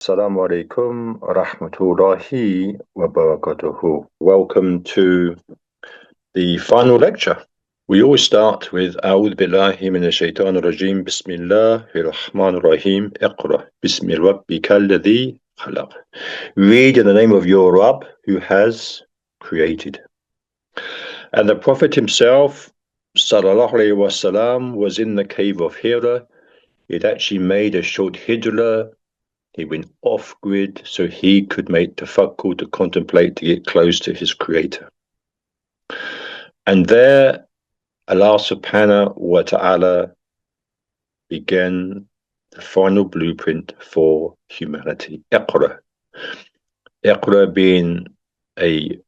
Assalamu alaikum rahmatullahi wa barakatuhu. Welcome to the final lecture. We always start with A'udhu billahi minash shaitanir rajim. Bismillahir rahmanir rahim. Iqra bismi rabbikal ladhi khalaq. Read in the name of your Rabb who has created. And the Prophet himself, sallallahu alaihi wasallam, was in the cave of Hira. He'd actually made a short hijrah. He went off-grid so he could make tafakkur, to contemplate, to get close to his creator. And there, Allah subhanahu wa ta'ala began the final blueprint for humanity. Iqra. Iqra being a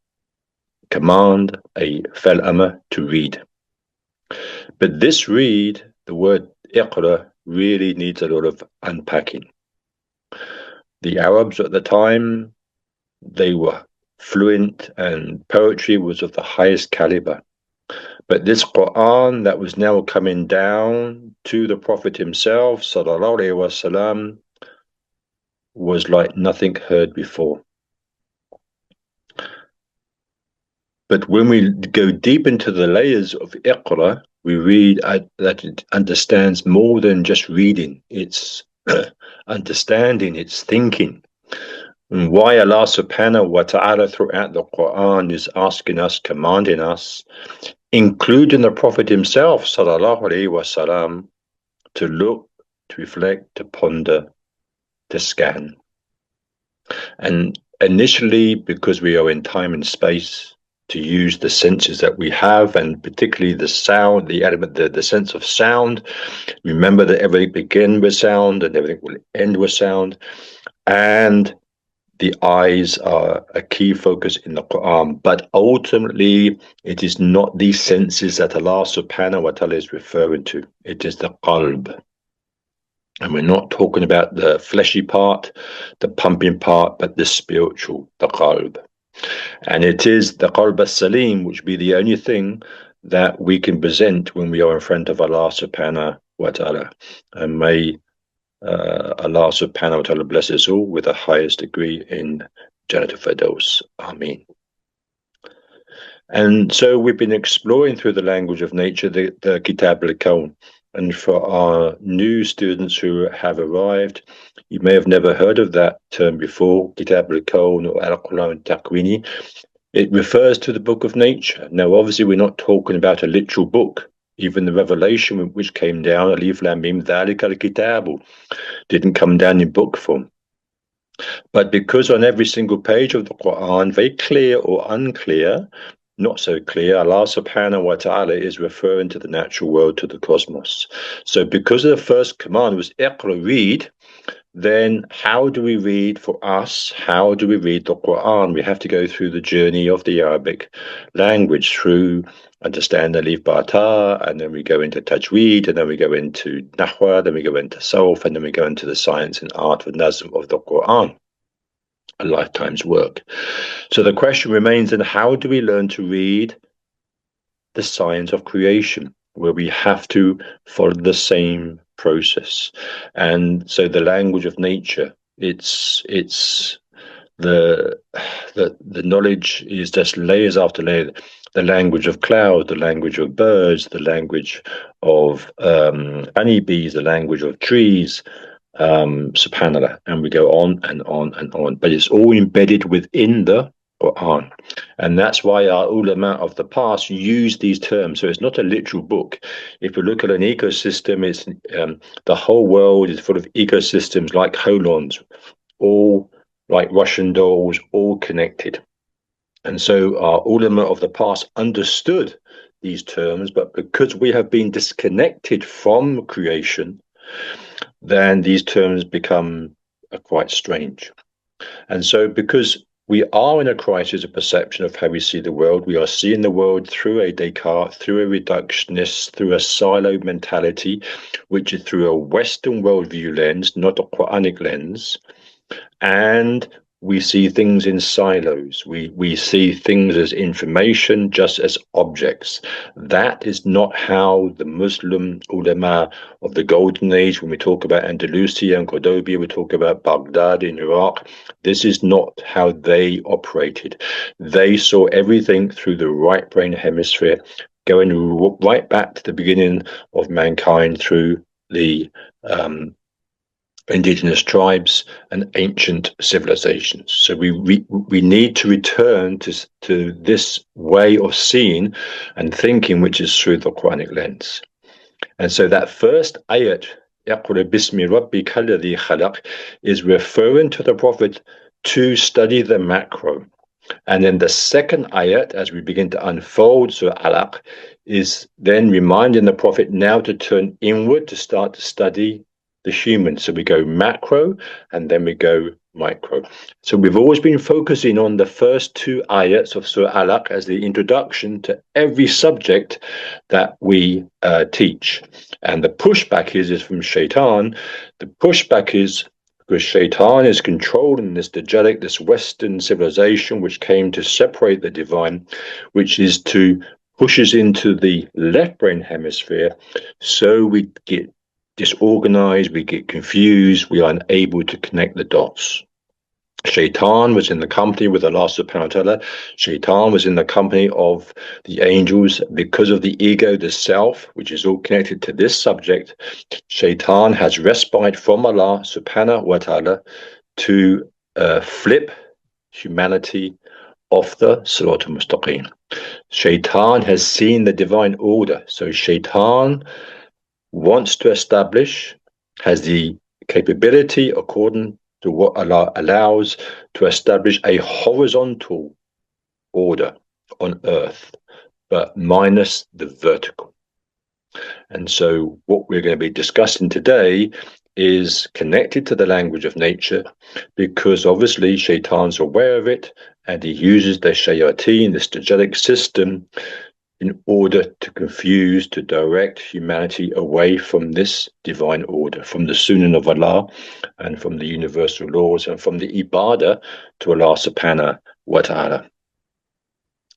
command, a fal-amr, to read. But this read, the word Iqra, really needs a lot of unpacking. The Arabs at the time, they were fluent and poetry was of the highest caliber. But this Qur'an that was now coming down to the Prophet himself, sallallahu alaihi wasallam, was like nothing heard before. But when we go deep into the layers of Iqra, we read that it understands more than just reading. It's understanding, it's thinking. And why Allah subhanahu wa ta'ala throughout the Quran is asking us, commanding us, including the Prophet himself, sallallahu alaihi wasallam, to look, to reflect, to ponder, to scan. And initially, because we are in time and space, to use the senses that we have, and particularly the sound, the element, the sense of sound. Remember that everything begins with sound and everything will end with sound. And the eyes are a key focus in the Quran. But ultimately, it is not these senses that Allah subhanahu wa ta'ala is referring to. It is the qalb. And we're not talking about the fleshy part, the pumping part, but the spiritual, the qalb. And it is the qalb as-salim, which be the only thing that we can present when we are in front of Allah subhanahu wa ta'ala. And may Allah subhanahu wa ta'ala bless us all with the highest degree in Jannat al-Firdaus. Ameen. And so we've been exploring through the language of nature, the Kitab al-Kawn. And for our new students who have arrived, you may have never heard of that term before, Kitab al-Kawn or Al-Quran Taqwini. It refers to the book of nature. Now, obviously, we're not talking about a literal book. Even the revelation which came down, Alif Lam Mim, Dhalika al-Kitabu, didn't come down in book form. But because on every single page of the Quran, very clear or unclear, not so clear, Allah subhanahu wa ta'ala is referring to the natural world, to the cosmos. So because the first command was Iqra, read, then how do we read for us? How do we read the Quran? We have to go through the journey of the Arabic language, through understand Alif Ba Ta, and then we go into Tajweed, and then we go into Nahwa, then we go into Sarf, and then we go into the science and art of Nazm of the Quran. A lifetime's work. So the question remains, then how do we learn to read the science of creation, where we have to follow the same process? And so the language of nature, it's the knowledge is just layers after layer. The language of clouds, the language of birds, the language of honeybees, the language of trees, subhanallah, and we go on and on and on, but it's all embedded within the Quran. And that's why our ulama of the past use these terms. So it's not a literal book. If you look at an ecosystem, it's the whole world is full of ecosystems like holons, all like Russian dolls, all connected. And so our ulama of the past understood these terms, but because we have been disconnected from creation, then these terms become quite strange. And so because we are in a crisis of perception of how we see the world, we are seeing the world through a Descartes, through a reductionist, through a silo mentality, which is through a Western worldview lens, not a Qur'anic lens. And we see things in silos. We see things as information, just as objects. That is not how the Muslim ulama of the Golden Age, when we talk about Andalusia and Cordoba, we talk about Baghdad in Iraq, this is not how they operated. They saw everything through the right brain hemisphere, going right back to the beginning of mankind through the indigenous tribes and ancient civilizations. So we need to return to this way of seeing and thinking, which is through the Qur'anic lens. And so that first ayat, اقرأ باسم ربك الذي خلق, is referring to the Prophet to study the macro. And then the second ayat, as we begin to unfold Surah Alaq, is then reminding the Prophet now to turn inward to start to study the human. So we go macro and then we go micro. So we've always been focusing on the first two ayats of Surah Alaq as the introduction to every subject that we teach. And the pushback is from Shaitan. The pushback is because Shaitan is controlling this Dajjalic, this Western civilization, which came to separate the divine, which is to push us into the left brain hemisphere, so we get disorganized, we get confused, we are unable to connect the dots. Shaitan was in the company with Allah subhanahu wa ta'ala. Shaitan was in the company of the angels because of the ego, the self, which is all connected to this subject. Shaitan has respite from Allah subhanahu wa ta'ala to flip humanity off the Sirat al-Mustaqim. Shaitan has seen the divine order. So Shaitan wants to establish, has the capability, according to what Allah allows, to establish a horizontal order on earth, but minus the vertical. And so what we're going to be discussing today is connected to the language of nature, because obviously Shaitan's aware of it, and he uses the shayateen, the strategic system, in order to confuse, to direct humanity away from this divine order, from the Sunan of Allah and from the universal laws and from the ibadah to Allah subhanahu wa ta'ala.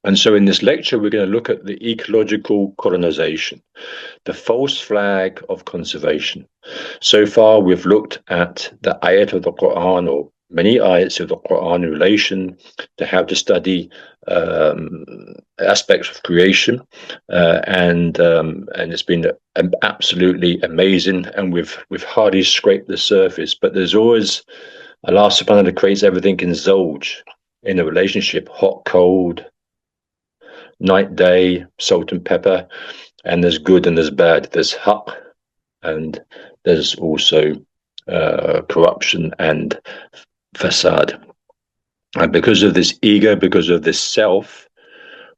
And so in this lecture, we're going to look at the ecological colonization, the false flag of conservation. So far, we've looked at the ayat of the Quran, or many ayats of the Quran, in relation to how to study aspects of creation, and it's been absolutely amazing. And we've hardly scraped the surface, but there's always, Allah subhanahu wa ta'ala creates everything in Zawj, in a relationship, hot, cold, night, day, salt and pepper, and there's good and there's bad. There's haqq, and there's also corruption and fasad. And because of this ego, because of this self,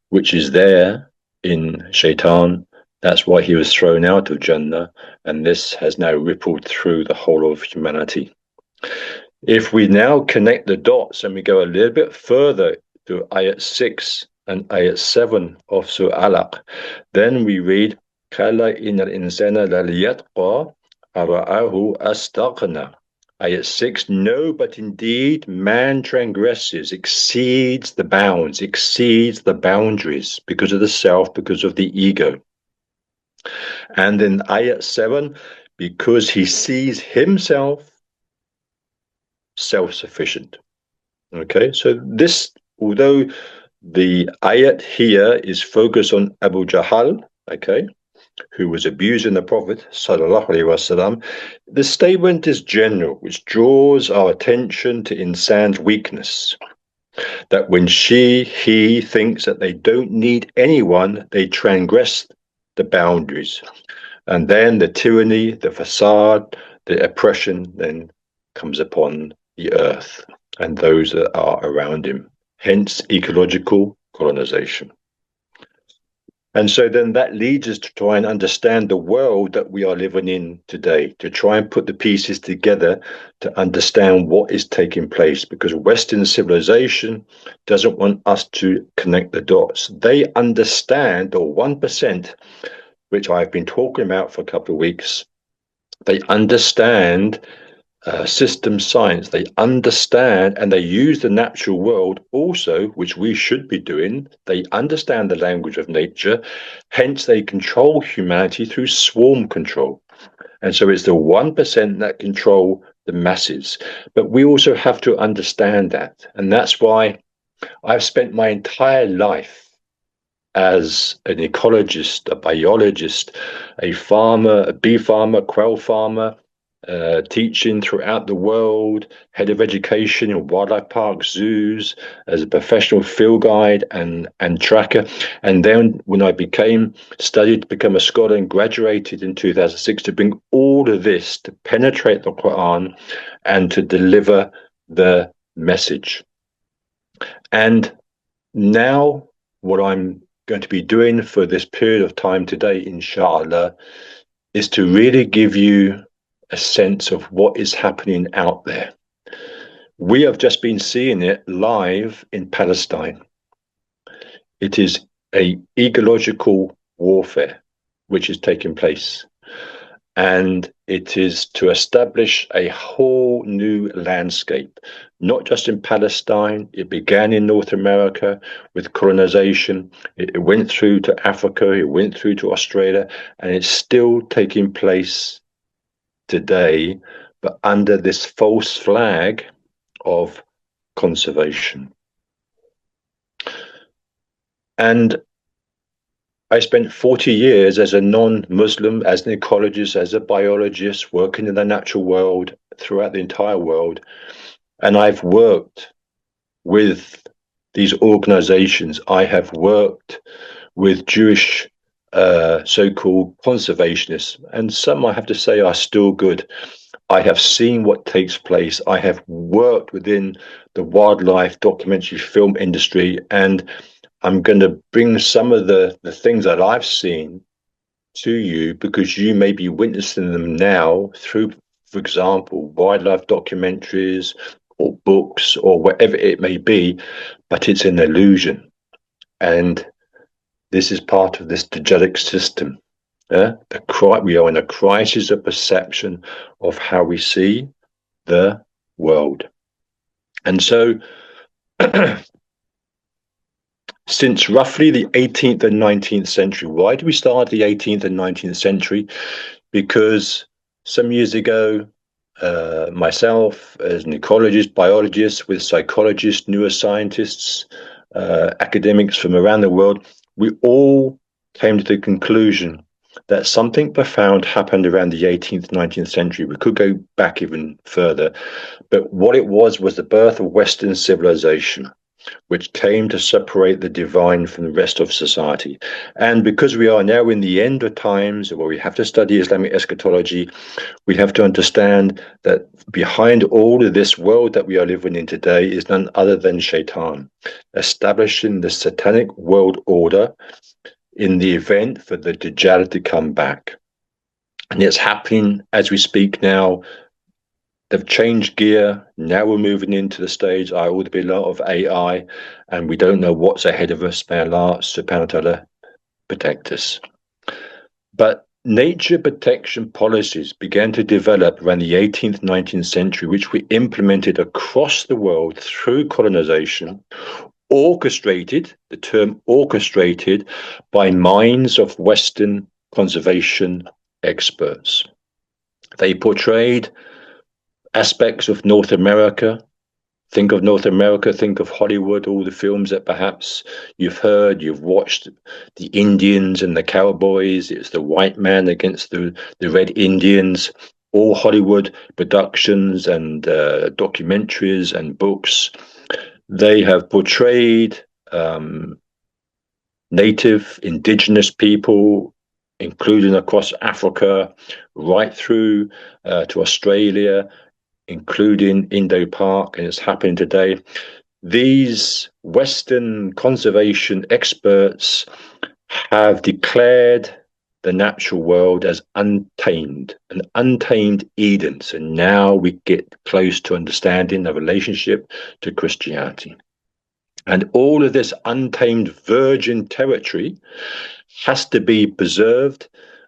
which is there in Shaitan, that's why he was thrown out of Jannah, and this has now rippled through the whole of humanity. If we now connect the dots and we go a little bit further to ayat 6 and ayat 7 of Surah Alaq, then we read, Kala innal insana laliyatqa ara'ahu astaghna. Ayat 6, no, but indeed man transgresses, exceeds the bounds, exceeds the boundaries because of the self, because of the ego. And in ayat 7, because he sees himself self-sufficient. Okay, so this, although the ayat here is focused on Abu Jahl, okay, who was abusing the Prophet sallallahu alaihi wasallam, the statement is general, which draws our attention to insan's weakness. That when he thinks that they don't need anyone, they transgress the boundaries. And then the tyranny, the facade, the oppression then comes upon the earth and those that are around him. Hence, ecological colonization. And so then that leads us to try and understand the world that we are living in today, to try and put the pieces together to understand what is taking place, because Western civilization doesn't want us to connect the dots. They understand, or 1%, which I've been talking about for a couple of weeks, they understand system science. They understand and they use the natural world also, which we should be doing. They understand the language of nature, hence they control humanity through swarm control. And so it's the 1% that control the masses. But we also have to understand that. And that's why I've spent my entire life as an ecologist, a biologist, a farmer, a bee farmer, quail farmer, teaching throughout the world, head of education in wildlife parks, zoos, as a professional field guide and tracker. And then when I studied to become a scholar and graduated in 2006 to bring all of this to penetrate the Quran and to deliver the message. And now what I'm going to be doing for this period of time today, inshallah, is to really give you a sense of what is happening out there. We have just been seeing it live in Palestine. It is a ecological warfare which is taking place. And it is to establish a whole new landscape, not just in Palestine. It began in North America with colonization. It went through to Africa. It went through to Australia. And it's still taking place today, but under this false flag of conservation. And I spent 40 years as a non-Muslim, as an ecologist, as a biologist, working in the natural world throughout the entire world. And I've worked with these organizations. I have worked with Jewish so-called conservationists, and some, I have to say, are still good. I have seen what takes place. I have worked within the wildlife documentary film industry, and I'm going to bring some of the things that I've seen to you because you may be witnessing them now through, for example, wildlife documentaries or books or whatever it may be, but it's an illusion. And this is part of this degelic system. We are in a crisis of perception of how we see the world. And so since roughly the 18th and 19th century. Why do we start the 18th and 19th century? Because some years ago, myself as an ecologist, biologist, with psychologists, neuroscientists, academics from around the world, we all came to the conclusion that something profound happened around the 18th, 19th century. We could go back even further, but what it was the birth of Western civilization, which came to separate the divine from the rest of society. And because we are now in the end of times where we have to study Islamic eschatology, we have to understand that behind all of this world that we are living in today is none other than Shaitan, establishing the satanic world order in the event for the Dajjal to come back. And it's happening as we speak now. They've changed gear. Now we're moving into the stage. I would be a lot of AI, and we don't know what's ahead of us. May Allah subhanahu wa ta'ala protect us. But nature protection policies began to develop around the 18th, 19th century, which we implemented across the world through colonization, orchestrated, the term orchestrated, by minds of Western conservation experts. They portrayed aspects of North America. Think of North America, think of Hollywood, all the films that perhaps you've heard, you've watched, the Indians and the cowboys. It's the white man against the red Indians. All Hollywood productions and documentaries and books. They have portrayed native, indigenous people, including across Africa, right through to Australia, including Indo-Park, and it's happening today. These Western conservation experts have declared the natural world as untamed, an untamed Eden. So now we get close to understanding the relationship to Christianity. And all of this untamed virgin territory has to be preserved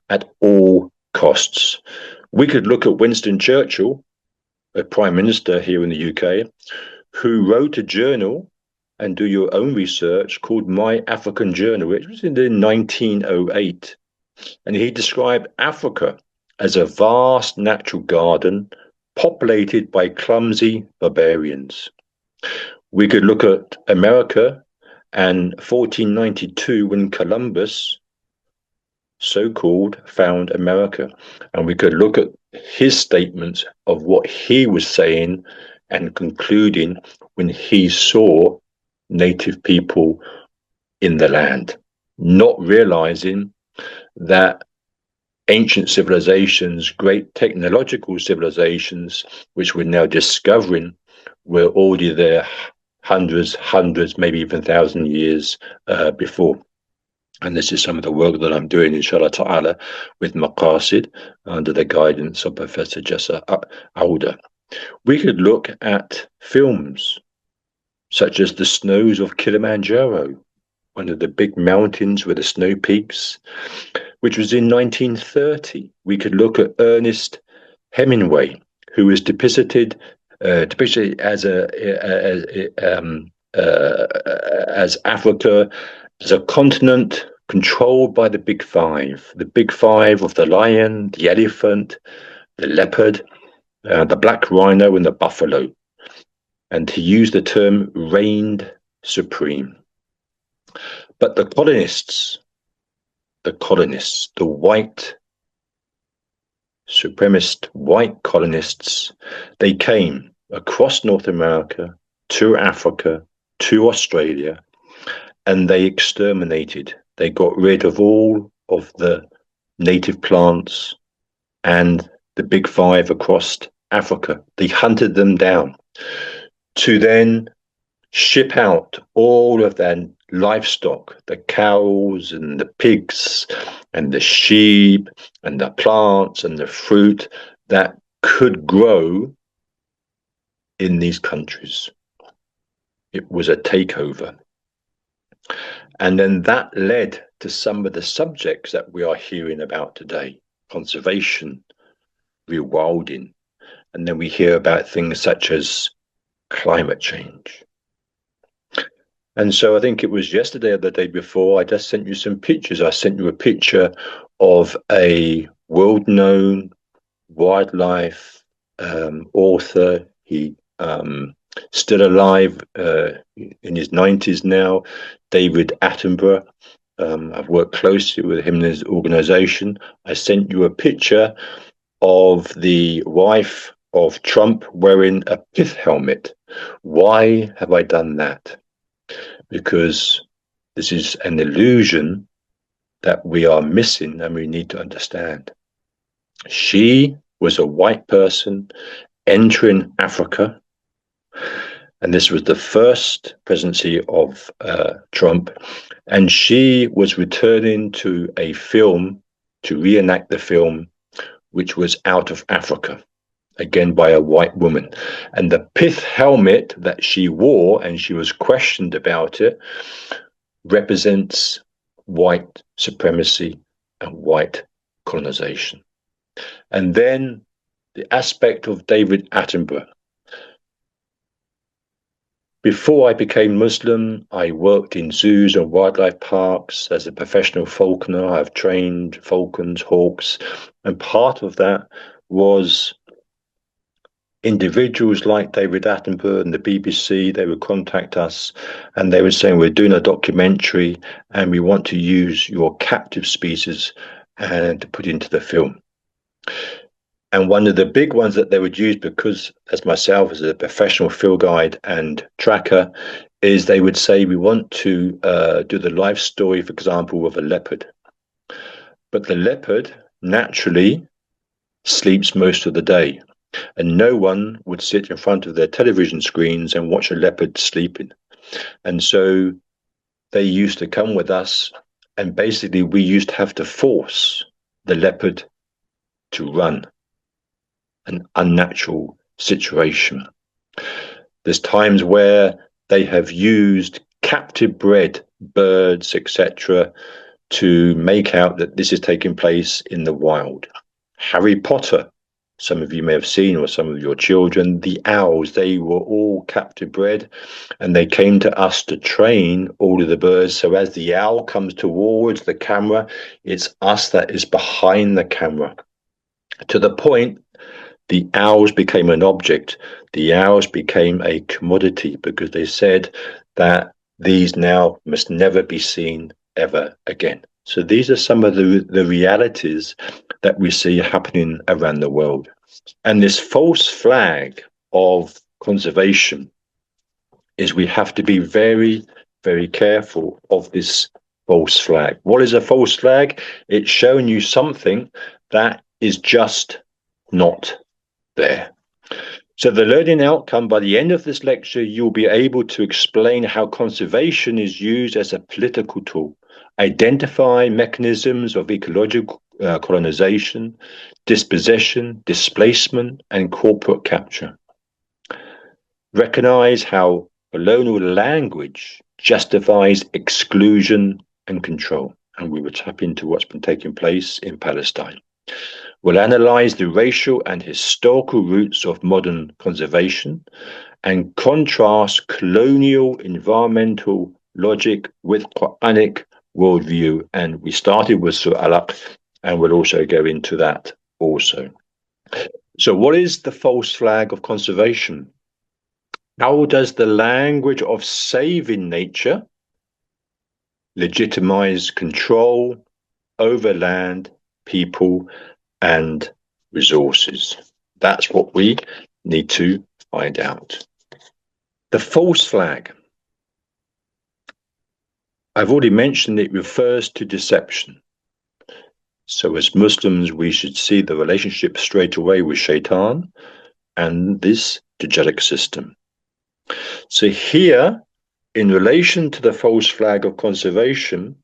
at all costs. We could look at Winston Churchill, a prime minister here in the UK, who wrote a journal and do your own research called My African Journal, which was in 1908. And he described Africa as a vast natural garden populated by clumsy barbarians. We could look at America and 1492 when Columbus, so-called, found America. And we could look at his statements of what he was saying and concluding when he saw native people in the land, not realizing that ancient civilizations, great technological civilizations, which we're now discovering, were already there hundreds, maybe even 1,000 years before. And this is some of the work that I'm doing, inshallah ta'ala, with Maqasid, under the guidance of Professor Jessa Auda. We could look at films such as The Snows of Kilimanjaro, one of the big mountains with the snow peaks, which was in 1930. We could look at Ernest Hemingway, who was depicted as Africa as a continent controlled by the Big Five of the lion, the elephant, the leopard, the black rhino, and the buffalo. And he used the term reigned supreme. But the colonists, the white supremacist white colonists, they came across North America to Africa, to Australia, and they exterminated. They got rid of all of the native plants and the Big Five across Africa. They hunted them down to then ship out all of their livestock, the cows and the pigs and the sheep and the plants and the fruit that could grow in these countries. It was a takeover. And then that led to some of the subjects that we are hearing about today: conservation, rewilding, and then we hear about things such as climate change. And so I think it was yesterday or the day before, I just sent you some pictures. I sent you a picture of a world-known wildlife author. He still alive, in his 90s now, David Attenborough. I've worked closely with him and his organization. I sent you a picture of the wife of Trump wearing a pith helmet. Why have I done that? Because this is an illusion that we are missing and we need to understand. She was a white person entering Africa, and this was the first presidency of Trump, and she was returning to a film to reenact the film, which was Out of Africa, again by a white woman. And the pith helmet that she wore, and she was questioned about it, represents white supremacy and white colonization. And then the aspect of David Attenborough. Before I became Muslim, I worked in zoos and wildlife parks as a professional falconer. I've trained falcons, hawks, and part of that was individuals like David Attenborough and the BBC. They would contact us and they were saying, we're doing a documentary and we want to use your captive species and to put into the film. And one of the big ones that they would use, because as myself as a professional field guide and tracker, is they would say, we want to do the life story, for example, of a leopard. But the leopard naturally sleeps most of the day, and no one would sit in front of their television screens and watch a leopard sleeping. And so they used to come with us, and basically we used to have to force the leopard to run. An unnatural situation. There's times where they have used captive bred birds, etc., to make out that this is taking place in the wild. Harry Potter some of you may have seen, or some of your children, the owls. They were all captive bred, and they came to us to train all of the birds. So as the owl comes towards the camera, it's us that is behind the camera, to the point the owls became an object. The owls became a commodity, because they said that these now must never be seen ever again. So these are some of the realities that we see happening around the world. And this false flag of conservation is, we have to be very, very careful of this false flag. What is a false flag? It's showing you something that is just not there. So the learning outcome, by the end of this lecture, you'll be able to explain how conservation is used as a political tool, identify mechanisms of ecological colonization, dispossession, displacement, and corporate capture. Recognize how colonial language justifies exclusion and control. And we will tap into what's been taking place in Palestine. We'll analyze the racial and historical roots of modern conservation and contrast colonial environmental logic with Qur'anic worldview. And we started with Surah Al-Alaq, and we'll also go into that also. So what is the false flag of conservation? How does the language of saving nature legitimize control over land, people, and resources? That's what we need to find out. The false flag, I've already mentioned, it refers to deception. So as Muslims, we should see the relationship straight away with Shaitan and this Dajjalic system. So here, in relation to the false flag of conservation,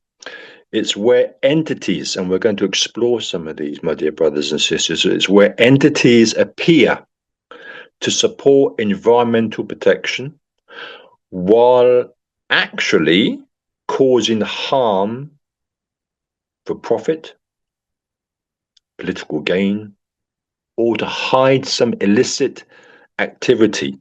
it's where entities, and we're going to explore some of these, my dear brothers and sisters, it's where entities appear to support environmental protection while actually causing harm for profit, political gain, or to hide some illicit activity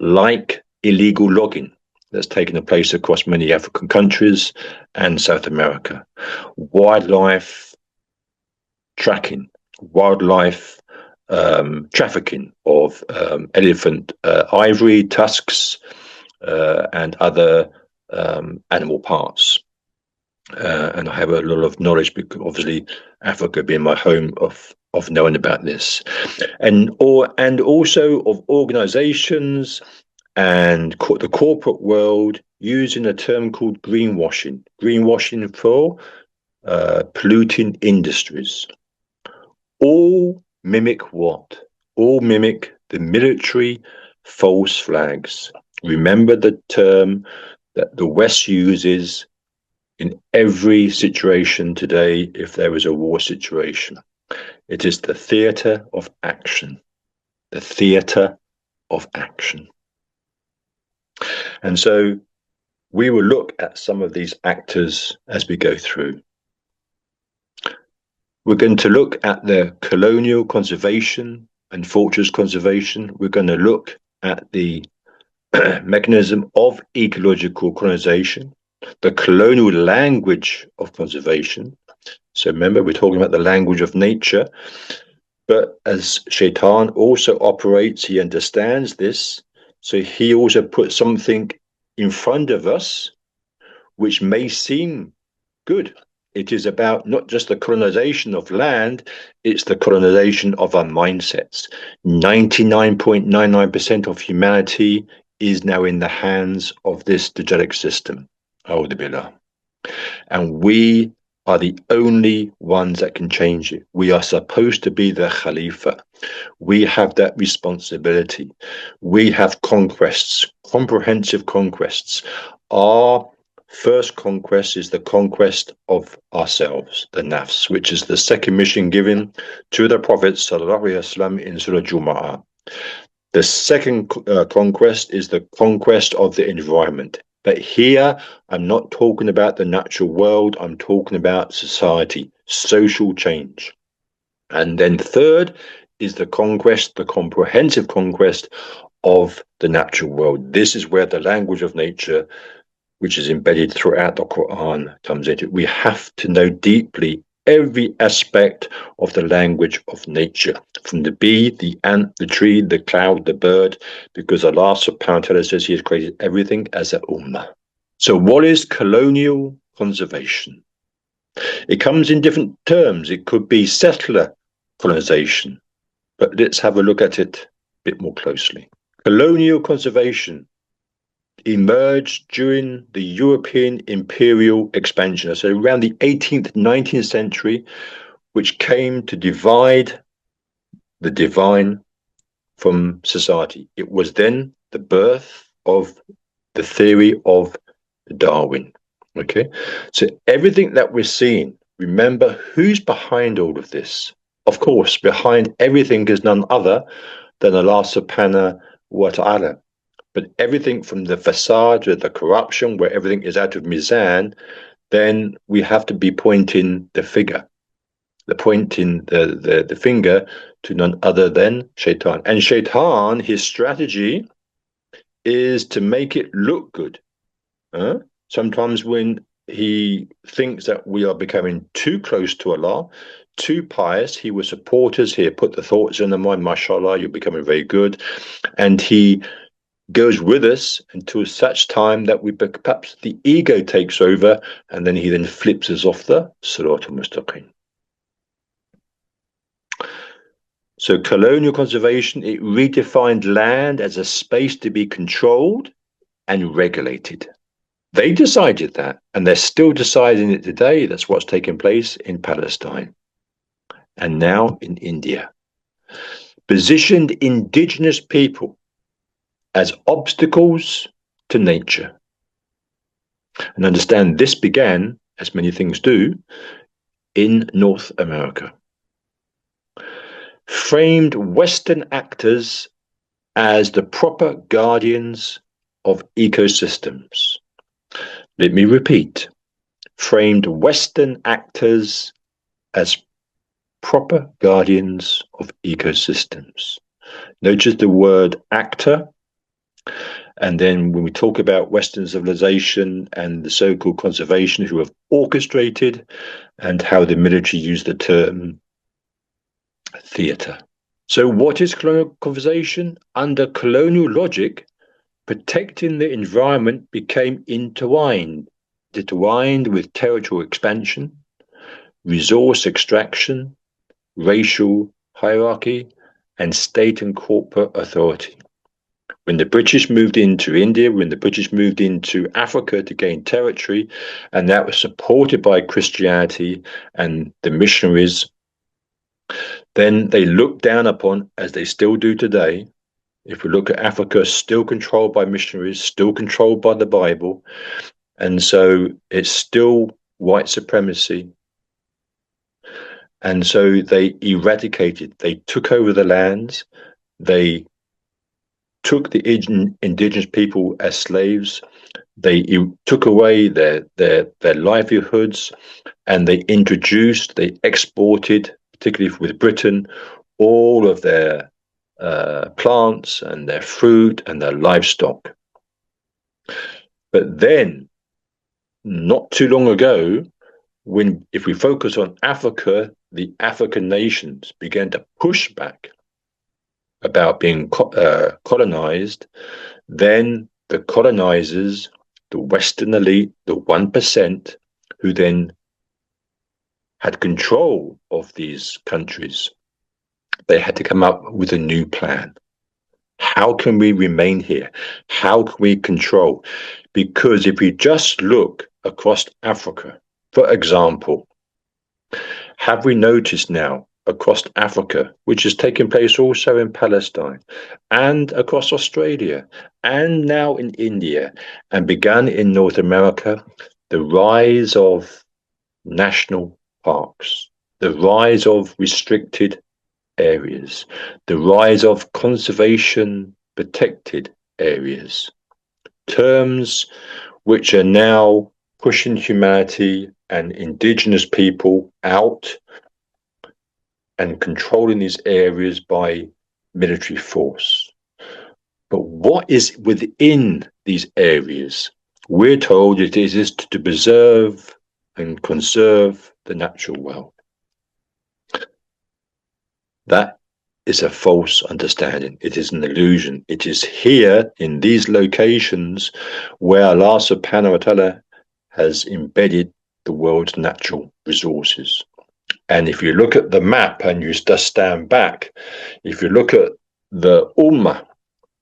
like illegal logging that's taken place across many African countries and South America. Wildlife tracking, wildlife trafficking of elephant ivory, tusks, and other animal parts. And I have a lot of knowledge, because obviously Africa being my home, of knowing about this, and also of organizations and the corporate world using a term called greenwashing for polluting industries. All mimic what? All mimic the military false flags. Remember the term that the West uses in every situation today if there is a war situation. It is the theater of action. The theater of action. And so we will look at some of these actors as we go through. We're going to look at the colonial conservation and fortress conservation. We're going to look at the mechanism of ecological colonization, the colonial language of conservation. So remember, we're talking about the language of nature, but as Shaitan also operates, he understands this. So he also puts something in front of us which may seem good. It is about not just the colonization of land, it's the colonization of our mindsets. 99.99% of humanity is now in the hands of this Dajjalic system. A'udhu billah. And we are the only ones that can change it. We are supposed to be the Khalifa. We have that responsibility. We have conquests, comprehensive conquests. Our first conquest is the conquest of ourselves, the nafs, which is the second mission given to the Prophet ﷺ in Surah Jumu'ah. The second conquest is the conquest of the environment. But here, I'm not talking about the natural world. I'm talking about society, social change. And then third is the conquest, the comprehensive conquest of the natural world. This is where the language of nature, which is embedded throughout the Quran, comes into it. We have to know deeply every aspect of the language of nature, from the bee, the ant, the tree, the cloud, the bird, because Allah subhanahu wa ta'ala says He has created everything as a ummah. So what is colonial conservation? It comes in different terms. It could be settler colonization, but let's have a look at it a bit more closely. Colonial conservation emerged during the European imperial expansion, so around the 18th, 19th century, which came to divide the divine from society. It was then the birth of the theory of Darwin. Okay, so everything that we're seeing, remember who's behind all of this. Of course, behind everything is none other than Allah subhanahu wa ta'ala. But everything from the facade to the corruption, where everything is out of Mizan, then we have to be pointing the finger, the finger to none other than Shaitan. And Shaitan, his strategy is to make it look good. Sometimes when he thinks that we are becoming too close to Allah, too pious, he will support us. He'll put the thoughts in the mind, mashallah, you're becoming very good. And he goes with us until such time that we perhaps the ego takes over, and then he then flips us off the Sirat al-Mustaqim. So colonial conservation, it redefined land as a space to be controlled and regulated. They decided that, and they're still deciding it today. That's what's taking place in Palestine and now in India. Positioned indigenous people as obstacles to nature. And understand this began, as many things do, in North America. Framed Western actors as the proper guardians of ecosystems. Let me repeat. Framed Western actors as proper guardians of ecosystems. Notice the word actor. And then when we talk about Western civilization and the so-called conservationists who have orchestrated, and how the military use the term theatre. So what is colonial conservation? Under colonial logic, protecting the environment became intertwined with territorial expansion, resource extraction, racial hierarchy, and state and corporate authority. When the British moved into India, when the British moved into Africa to gain territory, and that was supported by Christianity and the missionaries, then they looked down upon, as they still do today. If we look at Africa, still controlled by missionaries, still controlled by the Bible, and so it's still white supremacy. And so they eradicated, they took over the lands, they took the indigenous people as slaves, they took away their livelihoods, and they exported, particularly with Britain, all of their plants and their fruit and their livestock. But then, not too long ago, if we focus on Africa, the African nations began to push back about being colonized. Then the colonizers, the Western elite, the 1%, who then had control of these countries, they had to come up with a new plan. How can we remain here? How can we control? Because if we just look across Africa, for example, have we noticed now across Africa, which is taking place also in Palestine and across Australia and now in India and begun in North America, the rise of national parks, the rise of restricted areas, the rise of conservation protected areas, terms which are now pushing humanity and indigenous people out and controlling these areas by military force. But what is within these areas? We're told it is to preserve and conserve the natural world. That is a false understanding. It is an illusion. It is here in these locations where Allah subhanahu wa ta'ala has embedded the world's natural resources. And if you look at the map and you just stand back, if you look at the Ummah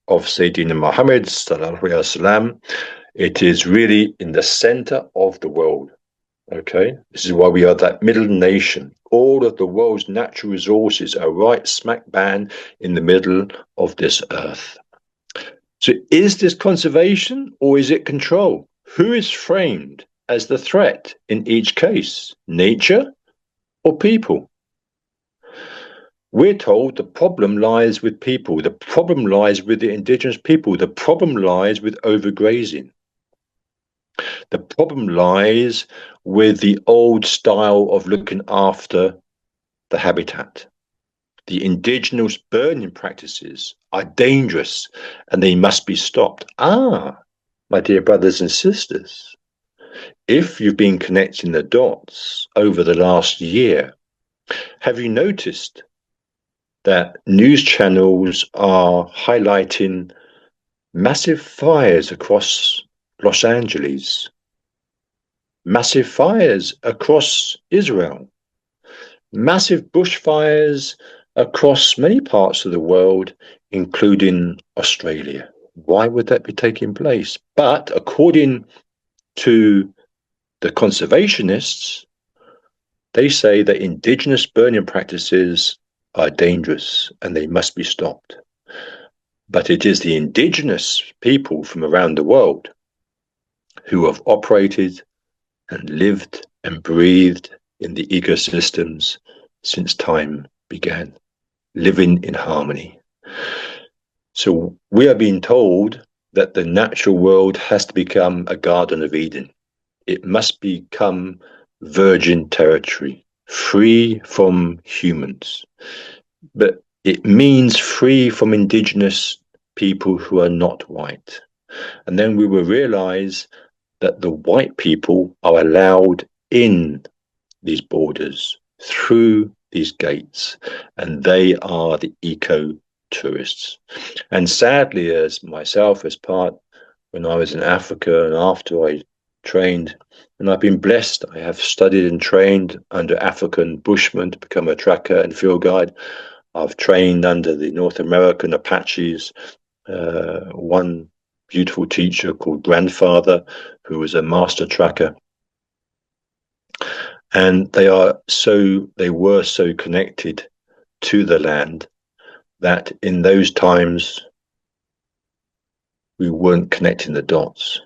of Sayyidina Muhammad sallallahu alaihi wasallam, it is really in the center of the world. Okay, this is why we are that middle nation. All of the world's natural resources are right smack bang in the middle of this earth. So is this conservation or is it control? Who is framed as the threat in each case? Nature or people? We're told the problem lies with people. The problem lies with the indigenous people. The problem lies with overgrazing. The problem lies with the old style of looking after the habitat. The indigenous burning practices are dangerous and they must be stopped. My dear brothers and sisters, if you've been connecting the dots over the last year, have you noticed that news channels are highlighting massive fires across Los Angeles, massive fires across Israel, massive bushfires across many parts of the world, including Australia? Why would that be taking place? But according to the conservationists, they say that indigenous burning practices are dangerous and they must be stopped. But it is the indigenous people from around the world who have operated and lived and breathed in the ecosystems since time began, living in harmony. So we are being told that the natural world has to become a Garden of Eden. It must become virgin territory, free from humans. But it means free from indigenous people who are not white. And then we will realize that the white people are allowed in these borders through these gates, and they are the eco-tourists. And sadly, as myself, as part, when I was in Africa and after I trained, and I've been blessed, I have studied and trained under African Bushmen to become a tracker and field guide. I've trained under the North American Apaches, one beautiful teacher called Grandfather, who was a master tracker. And they were so connected to the land that in those times we weren't connecting the dots.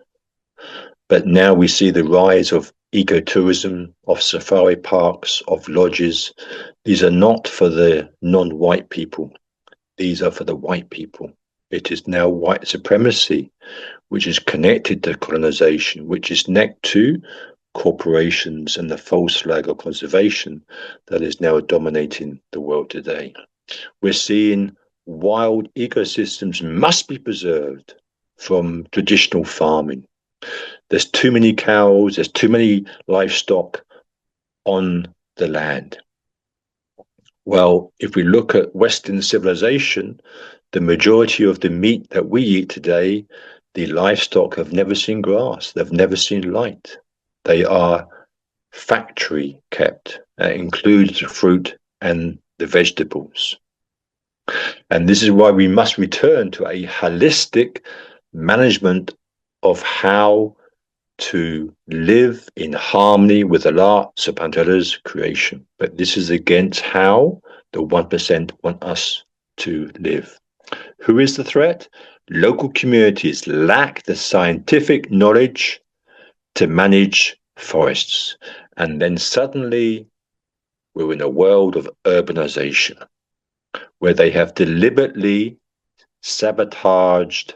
But now we see the rise of ecotourism, of safari parks, of lodges. These are not for the non-white people. These are for the white people. It is now white supremacy, which is connected to colonization, which is next to corporations and the false flag of conservation that is now dominating the world today. We're seeing wild ecosystems must be preserved from traditional farming. There's too many cows, there's too many livestock on the land. Well, if we look at Western civilization, the majority of the meat that we eat today, the livestock have never seen grass, they've never seen light. They are factory kept. That includes the fruit and the vegetables. And this is why we must return to a holistic management of how to live in harmony with Allah subhanahu wa ta'ala's creation. But this is against how the 1% want us to live. Who is the threat? Local communities lack the scientific knowledge to manage forests. And then suddenly we're in a world of urbanization where they have deliberately sabotaged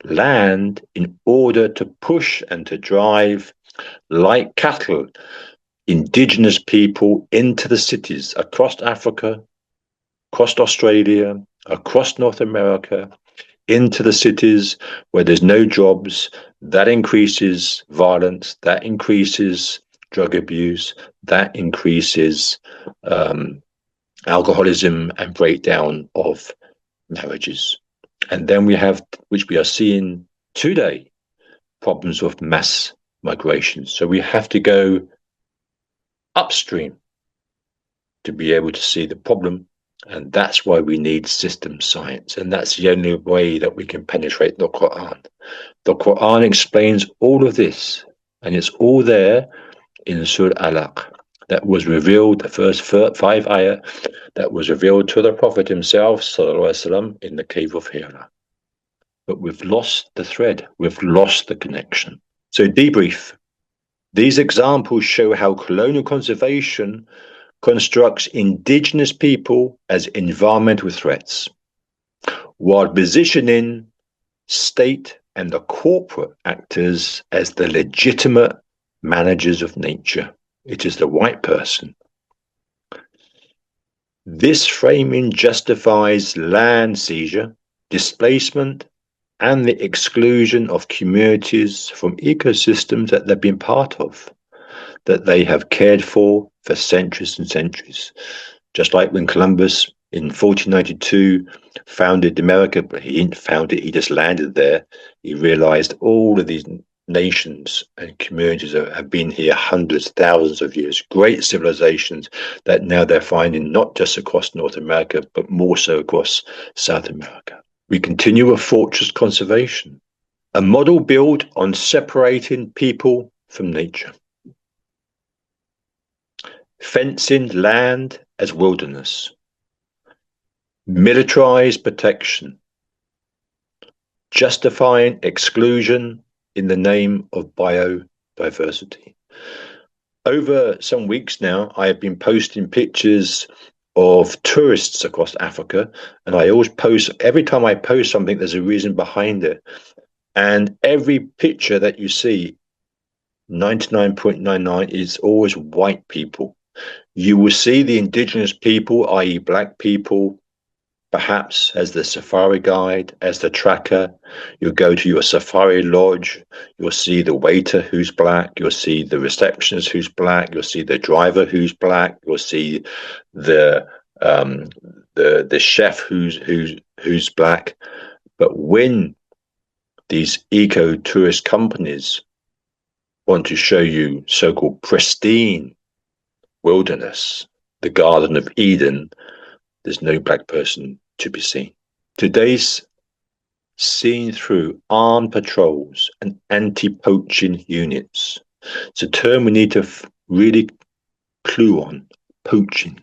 land in order to push and to drive like cattle indigenous people into the cities across Africa, across Australia, across North America, into the cities where there's no jobs. That increases violence, that increases drug abuse, that increases alcoholism and breakdown of marriages. And then we have, which we are seeing today, problems of mass migration. So we have to go upstream to be able to see the problem. And that's why we need system science. And that's the only way that we can penetrate the Quran. The Quran explains all of this. And it's all there in Surah Alaq. That was revealed, the first 5 ayah, that was revealed to the Prophet himself, sallallahu alaihi wasallam, in the cave of Hira. But we've lost the thread. We've lost the connection. So debrief. These examples show how colonial conservation constructs indigenous people as environmental threats, while positioning state and the corporate actors as the legitimate managers of nature. It is the white person. This framing justifies land seizure, displacement, and the exclusion of communities from ecosystems that they've been part of, that they have cared for centuries and centuries. Just like when Columbus in 1492 founded America, but he didn't found it, he just landed there. He realized all of these nations and communities have been here hundreds, thousands of years, great civilizations that now they're finding not just across North America, but more so across South America. We continue with fortress conservation, a model built on separating people from nature, fencing land as wilderness, militarized protection, justifying exclusion in the name of biodiversity. Over some weeks now, I have been posting pictures of tourists across Africa, and I always post, every time I post something, there's a reason behind it. And every picture that you see, 99.99 is always white people. You will see the indigenous people, i.e. black people, perhaps as the safari guide, as the tracker. You'll go to your safari lodge, you'll see the waiter who's black, you'll see the receptionist who's black, you'll see the driver who's black, you'll see the chef who's black. But when these eco-tourist companies want to show you so-called pristine wilderness, the Garden of Eden, there's no black person to be seen. Today's seen through armed patrols and anti-poaching units. It's a term we need to really clue on, poaching.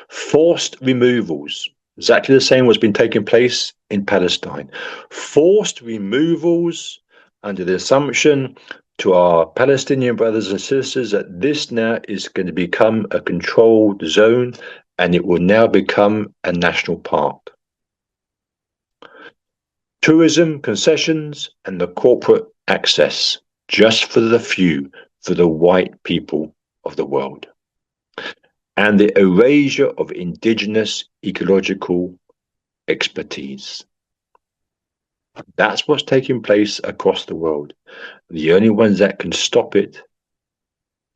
Forced removals, exactly the same what's been taking place in Palestine. Forced removals under the assumption to our Palestinian brothers and sisters that this now is going to become a controlled zone and it will now become a national park. Tourism, concessions, and the corporate access, just for the few, for the white people of the world. And the erasure of indigenous ecological expertise. That's what's taking place across the world. The only ones that can stop it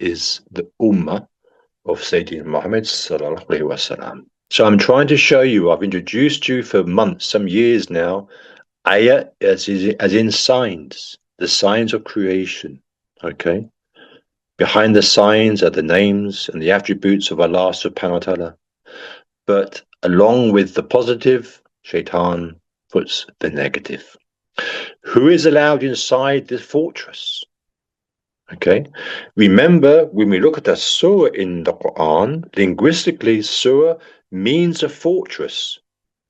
is the Ummah of Sayyidina Muhammed sallallahu alaihi wasallam. So I'm trying to show you, I've introduced you for months, some years now, ayah as in signs, the signs of creation, okay? Behind the signs are the names and the attributes of Allah subhanahu wa ta'ala. But along with the positive, Shaitan puts the negative. Who is allowed inside this fortress? Okay. Remember, when we look at the surah in the Quran, linguistically, surah means a fortress.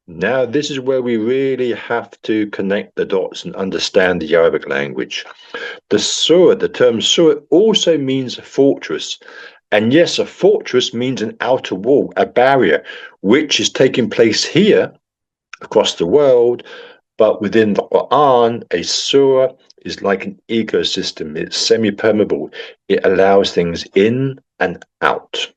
Now, this is where we really have to connect the dots and understand the Arabic language. The surah, the term surah, also means a fortress. And yes, a fortress means an outer wall, a barrier, which is taking place here across the world. But within the Quran, a surah is like an ecosystem. It's semi-permeable. It allows things in and out.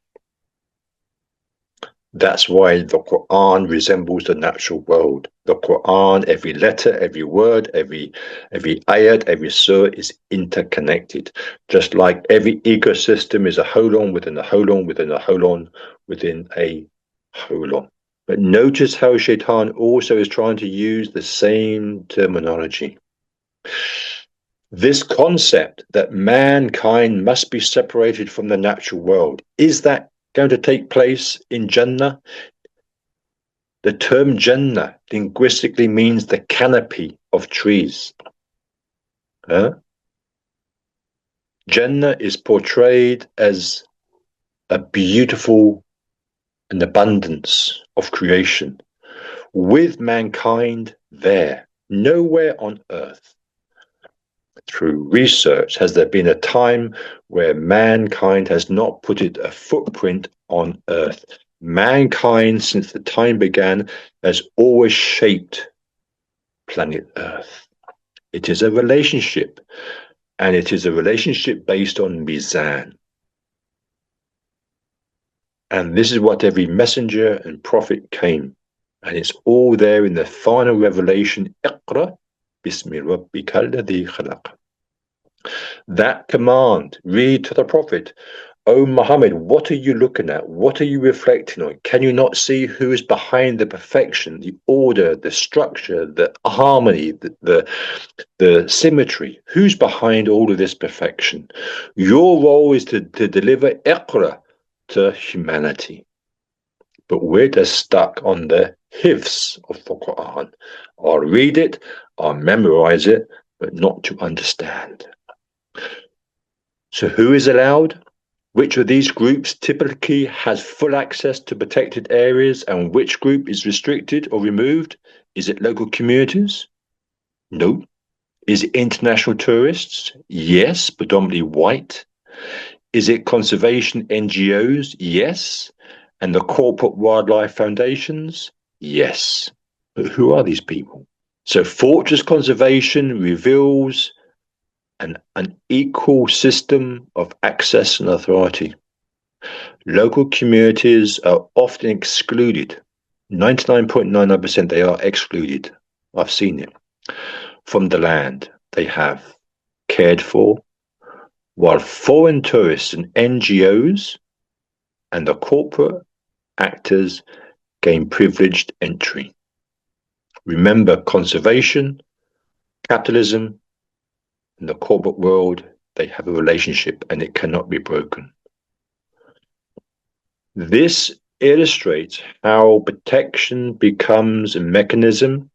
That's why the Quran resembles the natural world. The Quran, every letter, every word, every ayat, every surah is interconnected. Just like every ecosystem is a holon within a holon within a holon within a holon. But notice how Shaitan also is trying to use the same terminology. This concept that mankind must be separated from the natural world, is that going to take place in Jannah? The term Jannah linguistically means the canopy of trees. Jannah is portrayed as a beautiful an abundance of creation with mankind there. Nowhere on earth, through research, has there been a time where mankind has not put a footprint on earth. Mankind, since the time began, has always shaped planet Earth. It is a relationship, and it is a relationship based on Mizan. And this is what every messenger and prophet came. And it's all there in the final revelation, Iqra bismi rabbika alladhi khalaq. That command, read to the prophet, O Muhammad, what are you looking at? What are you reflecting on? Can you not see who is behind the perfection, the order, the structure, the harmony, the symmetry? Who's behind all of this perfection? Your role is to deliver Iqra to humanity. But we're just stuck on the hifz of the Quran. I'll read it, I'll memorize it, but not to understand. So who is allowed? Which of these groups typically has full access to protected areas, and which group is restricted or removed? Is it local communities? No. Is it international tourists? Yes, predominantly white. Is it conservation NGOs? Yes. And the corporate wildlife foundations? Yes. But who are these people? So fortress conservation reveals an unequal system of access and authority. Local communities are often excluded. 99.99% they are excluded. I've seen it. From the land they have cared for, while foreign tourists and NGOs and the corporate actors gain privileged entry. Remember, conservation, capitalism, and the corporate world, they have a relationship and it cannot be broken. This illustrates how protection becomes a mechanism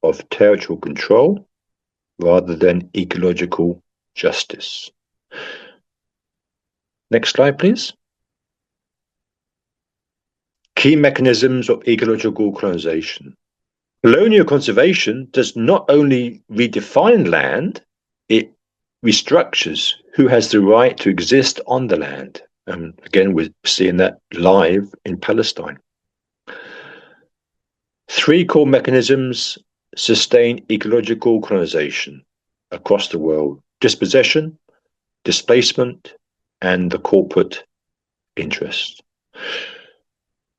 of territorial control rather than ecological justice. Next slide, please. Key mechanisms of ecological colonization. Colonial conservation does not only redefine land, it restructures who has the right to exist on the land. And again, we're seeing that live in Palestine. 3 core mechanisms sustain ecological colonization across the world: dispossession, displacement, and the corporate interest.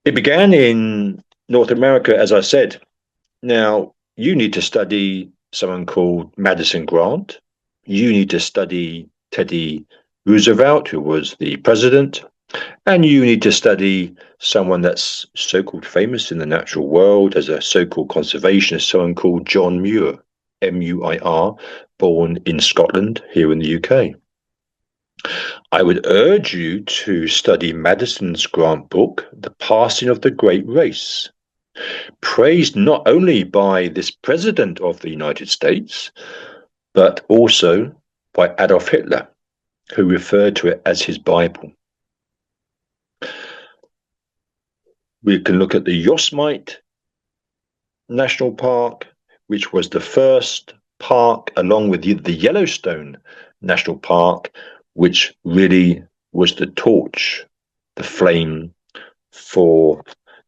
It began in North America, as I said. Now, you need to study someone called Madison Grant. You need to study Teddy Roosevelt, who was the president. And you need to study someone that's so-called famous in the natural world as a so-called conservationist, someone called John Muir, M-U-I-R, born in Scotland, here in the UK. I would urge you to study Madison's Grant book, The Passing of the Great Race, praised not only by this president of the United States, but also by Adolf Hitler, who referred to it as his Bible. We can look at the Yosemite National Park, which was the first park, along with the Yellowstone National Park, which really was the torch, the flame for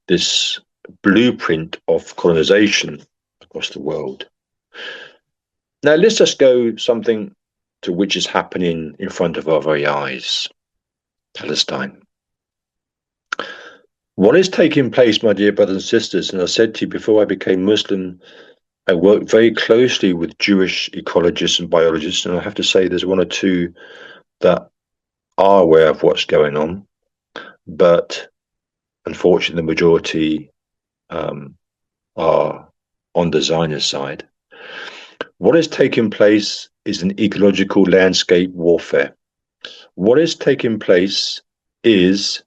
this blueprint of colonization across the world. Now, let's just go something to which is happening in front of our very eyes. Palestine. What is taking place, my dear brothers and sisters, and I said to you before I became Muslim, I work very closely with Jewish ecologists and biologists, and I have to say there's one or two that are aware of what's going on, but unfortunately the majority are on the Zionist side. What is taking place is an ecological landscape warfare. What is taking place is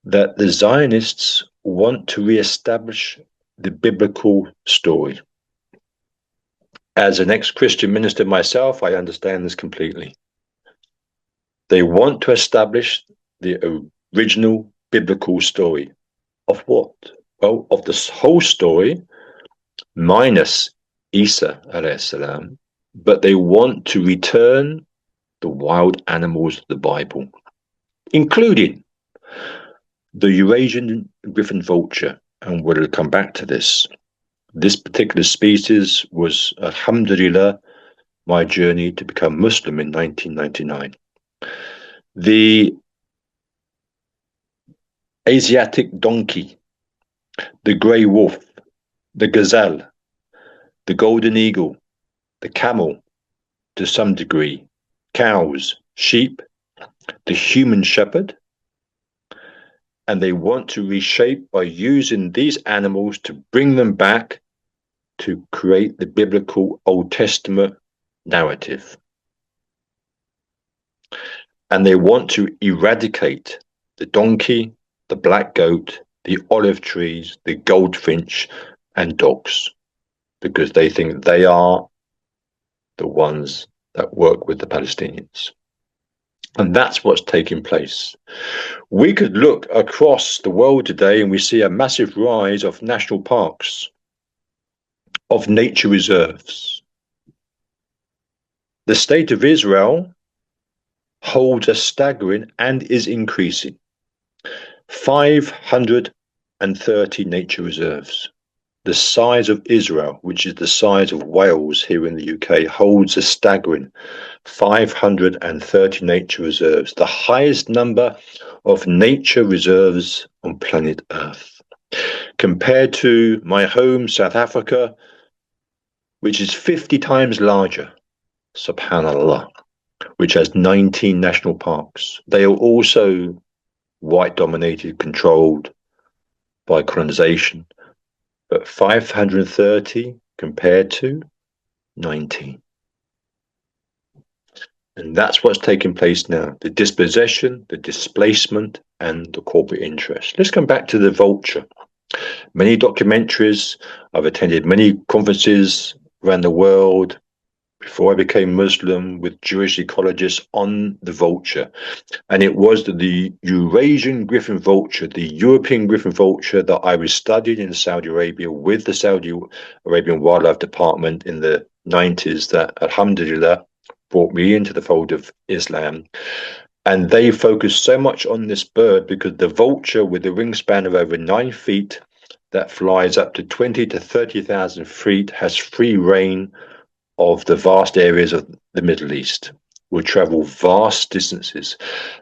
that the Zionists want to re-establish the biblical story. As an ex-Christian minister myself, I understand this completely. They want to establish the original biblical story. Of what? Well, of this whole story, minus Isa alayhi salam, but they want to return the wild animals of the Bible, including the Eurasian griffon vulture, and we'll come back to this. This particular species was, alhamdulillah, my journey to become Muslim in 1999. The Asiatic donkey, the grey wolf, the gazelle, the golden eagle, the camel, to some degree, cows, sheep, the human shepherd, and they want to reshape by using these animals to bring them back to create the biblical Old Testament narrative. And they want to eradicate the donkey, the black goat, the olive trees, the goldfinch, and dogs, because they think they are the ones that work with the Palestinians. And that's what's taking place. We could look across the world today and we see a massive rise of national parks, of nature reserves. The state of Israel holds a staggering and is increasing 530 nature reserves. The size of Israel, which is the size of Wales here in the UK, holds a staggering 530 nature reserves, the highest number of nature reserves on planet Earth. Compared to my home, South Africa, which is 50 times larger, subhanallah, which has 19 national parks. They are also white dominated, controlled by colonization, but 530 compared to 19. And that's what's taking place now, the dispossession, the displacement, and the corporate interest. Let's come back to the vulture. Many documentaries, I've attended many conferences around the world before I became Muslim with Jewish ecologists on the vulture. And it was the Eurasian griffon vulture, the European griffon vulture that I was studied in Saudi Arabia with the Saudi Arabian Wildlife Department in the 90s that, alhamdulillah, brought me into the fold of Islam. And they focused so much on this bird because the vulture, with a wingspan of over 9 feet, that flies up to 20 to 30,000 feet, has free reign of the vast areas of the Middle East, will travel vast distances.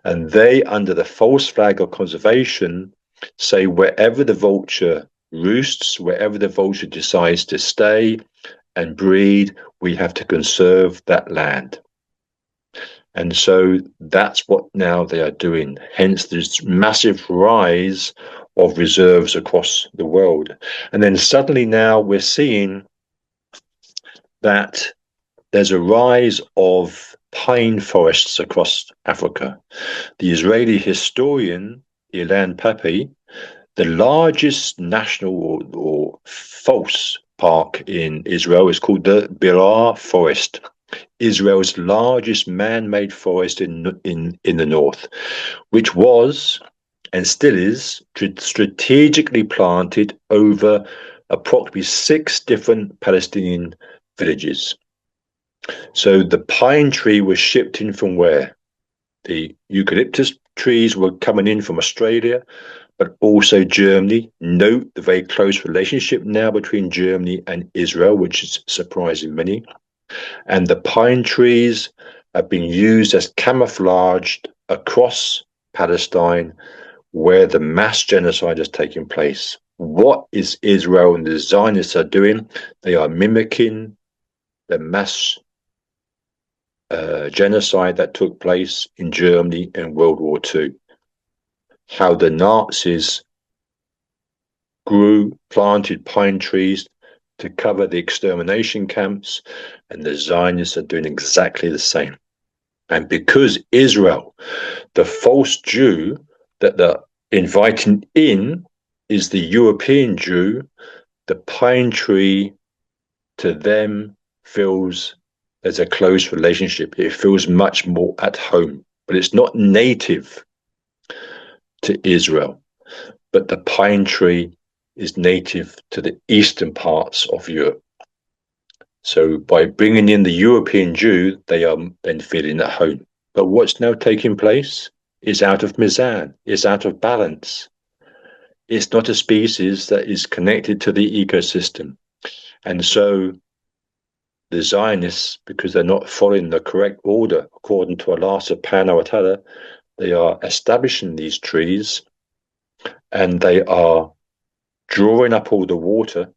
And they, under the false flag of conservation, say wherever the vulture roosts, wherever the vulture decides to stay and breed, we have to conserve that land. And so that's what now they are doing. Hence this massive rise of reserves across the world. And then suddenly now we're seeing that there's a rise of pine forests across Africa. The Israeli historian Ilan Pappé, the largest national or false park in Israel is called the Berar Forest, Israel's largest man-made forest in the north, which was and still is strategically planted over approximately 6 different Palestinian villages. So the pine tree was shipped in from where? The eucalyptus trees were coming in from Australia, but also Germany. Note the very close relationship now between Germany and Israel, which is surprising many. And the pine trees have been used as camouflaged across Palestine where the mass genocide is taking place. What is Israel and the Zionists are doing? They are mimicking the mass genocide that took place in Germany in World War II. How the Nazis planted pine trees to cover the extermination camps, and the Zionists are doing exactly the same. And because Israel, the false Jew that they're inviting in, is the European Jew, the pine tree to them feels there's a close relationship. It feels much more at home, but it's not native to Israel. But the pine tree is native to the eastern parts of Europe. So by bringing in the European Jew, they are then feeling at home. But what's now taking place is out of Mizan, is out of balance. It's not a species that is connected to the ecosystem. And so the Zionists, because they're not following the correct order according to Allah subhanahu wa ta'ala, they are establishing these trees and they are drawing up all the water,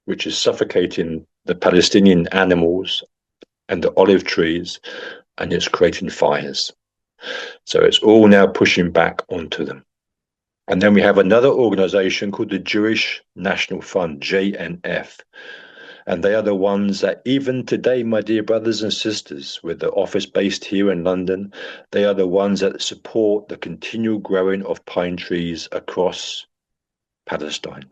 which is suffocating the Palestinian animals and the olive trees, and it's creating fires. So it's all now pushing back onto them. And then we have another organization called the Jewish National Fund, JNF. And they are the ones that even today, my dear brothers and sisters, with the office based here in London, they are the ones that support the continual growing of pine trees across Palestine.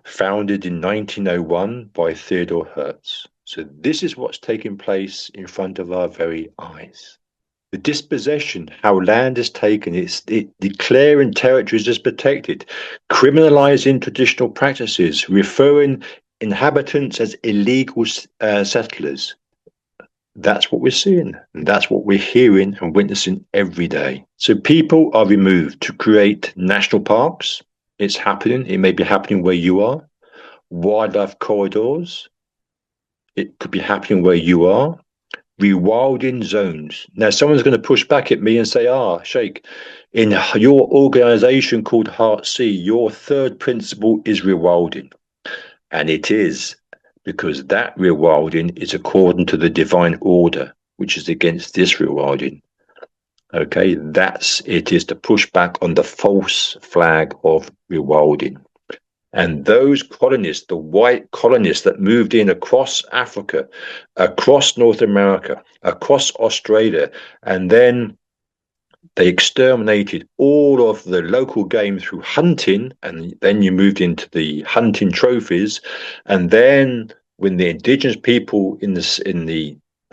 Founded in 1901 by Theodore Herz. So this is what's taking place in front of our very eyes. The dispossession, how land is taken, it's declaring territories as protected, criminalizing traditional practices, referring inhabitants as illegal settlers. That's what we're seeing, and that's what we're hearing and witnessing every day. So people are removed to create national parks. It's happening. It may be happening where you are. Wildlife corridors. It could be happening where you are. Rewilding zones. Now, someone's going to push back at me and say, Shaykh, in your organization called Heart C, your third principle is rewilding. And it is, because that rewilding is according to the divine order, which is against this rewilding. Okay, it is to push back on the false flag of rewilding. And those colonists, the white colonists that moved in across Africa, across North America, across Australia, and then they exterminated all of the local game through hunting, and then you moved into the hunting trophies. And then when the indigenous people in the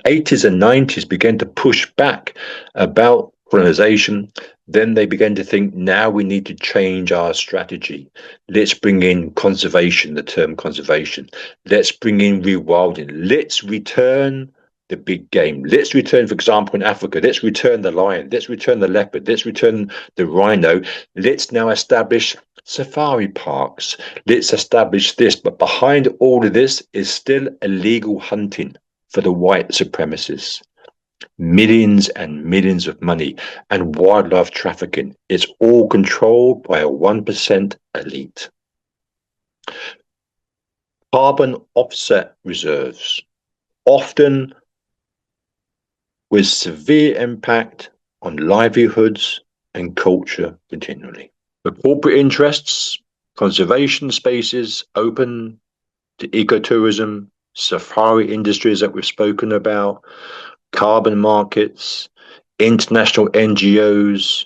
80s and 90s began to push back about colonization, then they began to think, now we need to change our strategy. Let's bring in conservation, the term conservation. Let's bring in rewilding. Let's return the big game. Let's return, for example, in Africa, let's return the lion. Let's return the leopard. Let's return the rhino. Let's now establish safari parks. Let's establish this. But behind all of this is still illegal hunting for the white supremacists. Millions and millions of money and wildlife trafficking. It's all controlled by a 1% elite. Carbon offset reserves, often with severe impact on livelihoods and culture continually. The corporate interests, conservation spaces open to ecotourism, safari industries that we've spoken about, carbon markets, international NGOs,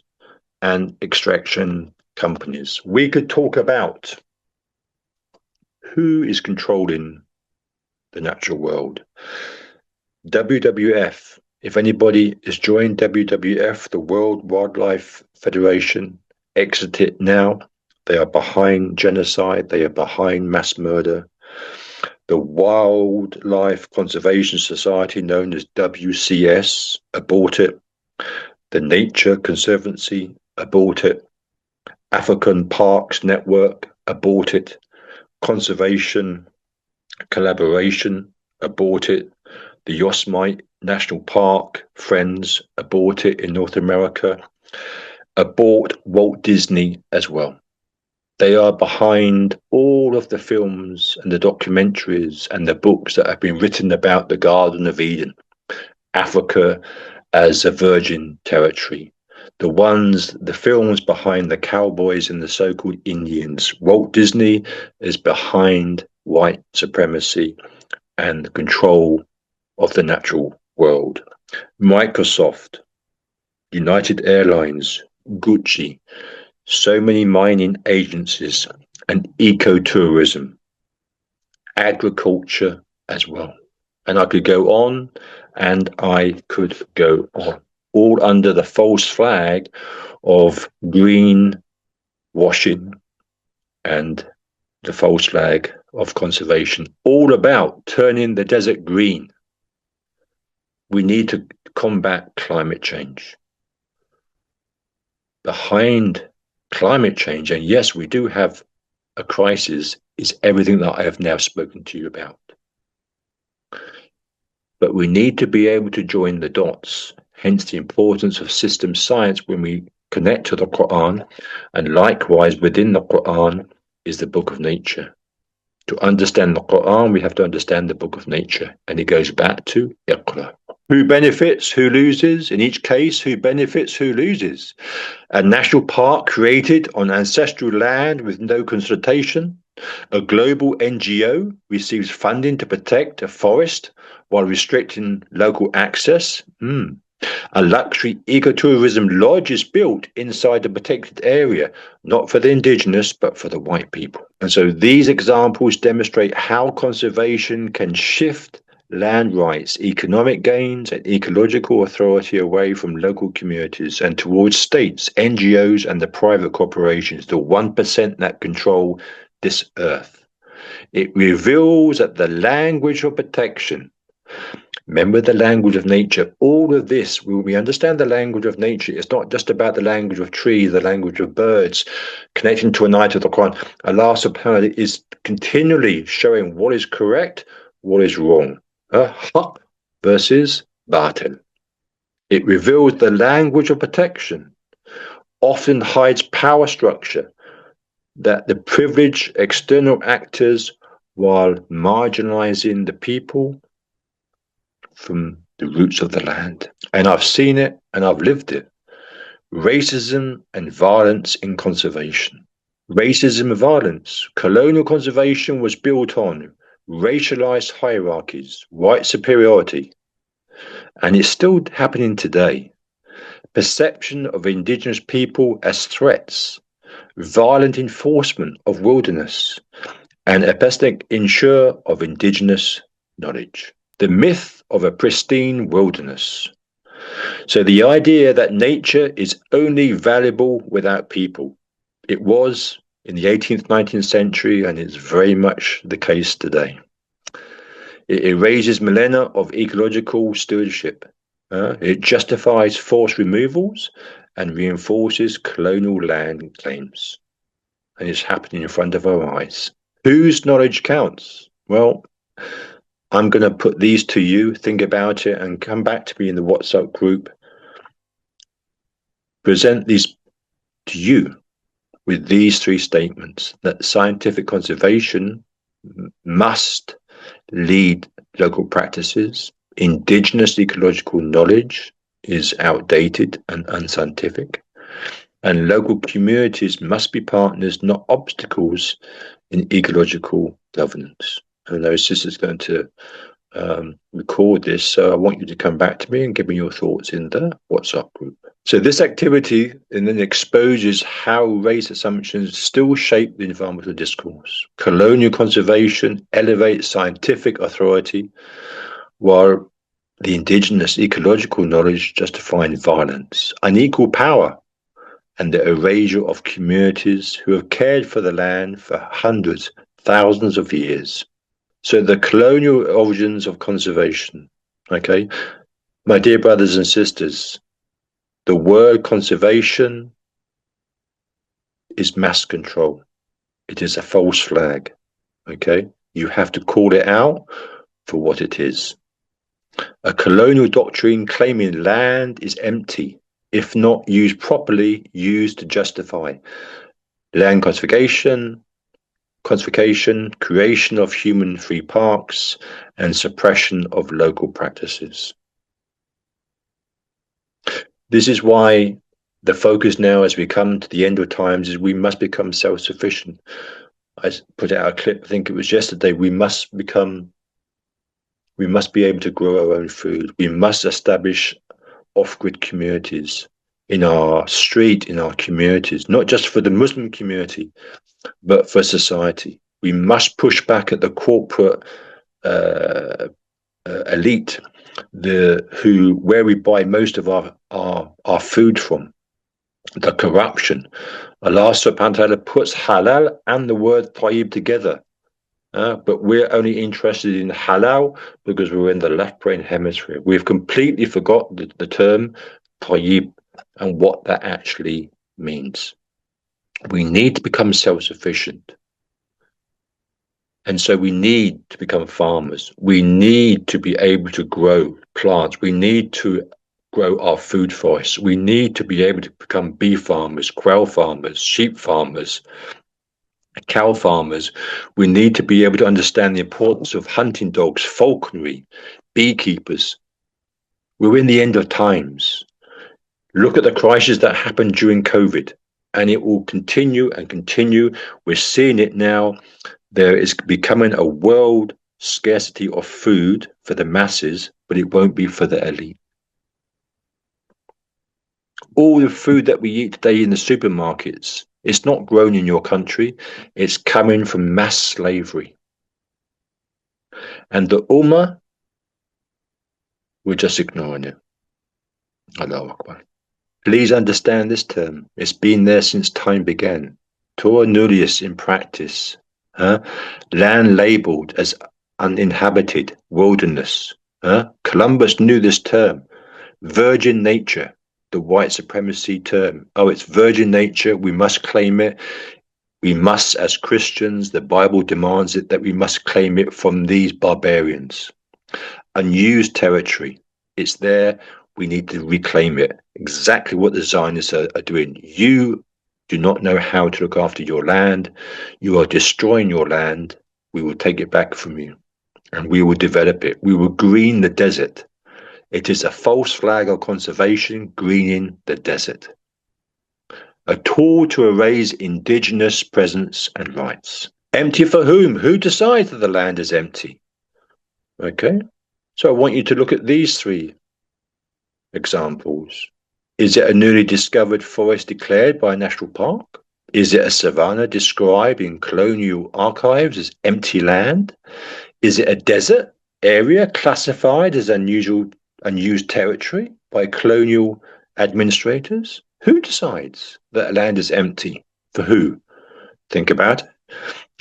and extraction companies. We could talk about who is controlling the natural world. WWF. If anybody has joined WWF, the World Wildlife Federation, exit it now. They are behind genocide. They are behind mass murder. The Wildlife Conservation Society, known as WCS, abort it. The Nature Conservancy, abort it. African Parks Network, abort it. Conservation Collaboration, abort it. the Yosemite National Park, friends, abort it in North America, abort Walt Disney as well. They are behind all of the films and the documentaries and the books that have been written about the Garden of Eden, Africa as a virgin territory. The films behind the cowboys and the so-called Indians. Walt Disney is behind white supremacy and control of the natural world. Microsoft, United Airlines, Gucci, so many mining agencies and ecotourism, agriculture as well. And I could go on and I could go on, all under the false flag of greenwashing and the false flag of conservation, all about turning the desert green. We need to combat climate change. Behind climate change, and yes, we do have a crisis, is everything that I have now spoken to you about. But we need to be able to join the dots, hence the importance of system science when we connect to the Quran, and likewise within the Quran is the book of nature. To understand the Quran, we have to understand the book of nature, and it goes back to Iqra. Who benefits, who loses? In each case, who benefits, who loses? A national park created on ancestral land with no consultation. A global NGO receives funding to protect a forest while restricting local access. A luxury ecotourism lodge is built inside the protected area, not for the indigenous, but for the white people. And so these examples demonstrate how conservation can shift land rights, economic gains, and ecological authority away from local communities and towards states, NGOs, and the private corporations, the 1% that control this earth. It reveals that the language of protection, remember the language of nature, all of this, when we understand the language of nature, it's not just about the language of trees, the language of birds, connecting to an ayat of the Quran. Allah subhanahu wa ta'ala is continually showing what is correct, what is wrong. Haq versus batil. It reveals the language of protection, often hides power structure, that the privileged external actors while marginalizing the people from the roots of the land. And I've seen it and I've lived it. Racism and violence in conservation. Racism and violence. Colonial conservation was built on racialized hierarchies, white superiority, and it's still happening today. Perception of indigenous people as threats, violent enforcement of wilderness, and epistemic ensure of indigenous knowledge. The myth of a pristine wilderness. So the idea that nature is only valuable without people. It was in the 18th, 19th century, and it's very much the case today. It erases millennia of ecological stewardship. It justifies forced removals and reinforces colonial land claims. And it's happening in front of our eyes. Whose knowledge counts? Well, I'm going to put these to you, think about it, and come back to me in the WhatsApp group. Present these to you with these three statements: that scientific conservation must lead local practices, indigenous ecological knowledge is outdated and unscientific, and local communities must be partners, not obstacles, in ecological governance. I know Sister's going to record this, so I want you to come back to me and give me your thoughts in the WhatsApp group. So this activity and then exposes how race assumptions still shape the environmental discourse. Colonial conservation elevates scientific authority, while the indigenous ecological knowledge justifies violence, unequal power, and the erasure of communities who have cared for the land for hundreds, thousands of years. So the colonial origins of conservation, okay? My dear brothers and sisters, the word conservation is mass control. It is a false flag, okay? You have to call it out for what it is. A colonial doctrine claiming land is empty, if not used properly, used to justify land confiscation, creation of human free parks, and suppression of local practices. This is why the focus now, as we come to the end of times, is we must become self-sufficient. I put out a clip, I think it was yesterday, we must be able to grow our own food. We must establish off-grid communities in our street, in our communities, not just for the Muslim community, but for society. We must push back at the corporate elite, where we buy most of our food from, the corruption. Allah subhanahu wa ta'ala puts halal and the word tayyib together. But we're only interested in halal because we're in the left brain hemisphere. We've completely forgot the term tayyib and what that actually means. We need to become self-sufficient. And so we need to become farmers. We need to be able to grow plants. We need to grow our food forests. We need to be able to become bee farmers, quail farmers, sheep farmers, cow farmers. We need to be able to understand the importance of hunting dogs, falconry, beekeepers. We're in the end of times. Look at the crisis that happened during COVID, and it will continue and continue. We're seeing it now. There is becoming a world scarcity of food for the masses, but it won't be for the elite. All the food that we eat today in the supermarkets, it's not grown in your country. It's coming from mass slavery. And the Ummah, we're just ignoring it. Allahu Akbar. Please understand this term. It's been there since time began. Torah nullius in practice. Land labeled as uninhabited, wilderness. Columbus knew this term. Virgin nature, the white supremacy term. Oh, it's virgin nature. We must claim it. We must, as Christians, the Bible demands it, that we must claim it from these barbarians. Unused territory. It's there. We need to reclaim it. Exactly what the Zionists are doing. You do not know how to look after your land. You are destroying your land. We will take it back from you, and we will develop it. We will green the desert. It is a false flag of conservation, greening the desert. A tool to erase indigenous presence and rights. Empty for whom? Who decides that the land is empty? Okay, so I want you to look at these three examples. Is it a newly discovered forest declared by a national park? Is it a savanna described in colonial archives as empty land? Is it a desert area classified as unused territory by colonial administrators? Who decides that land is empty? For who? Think about it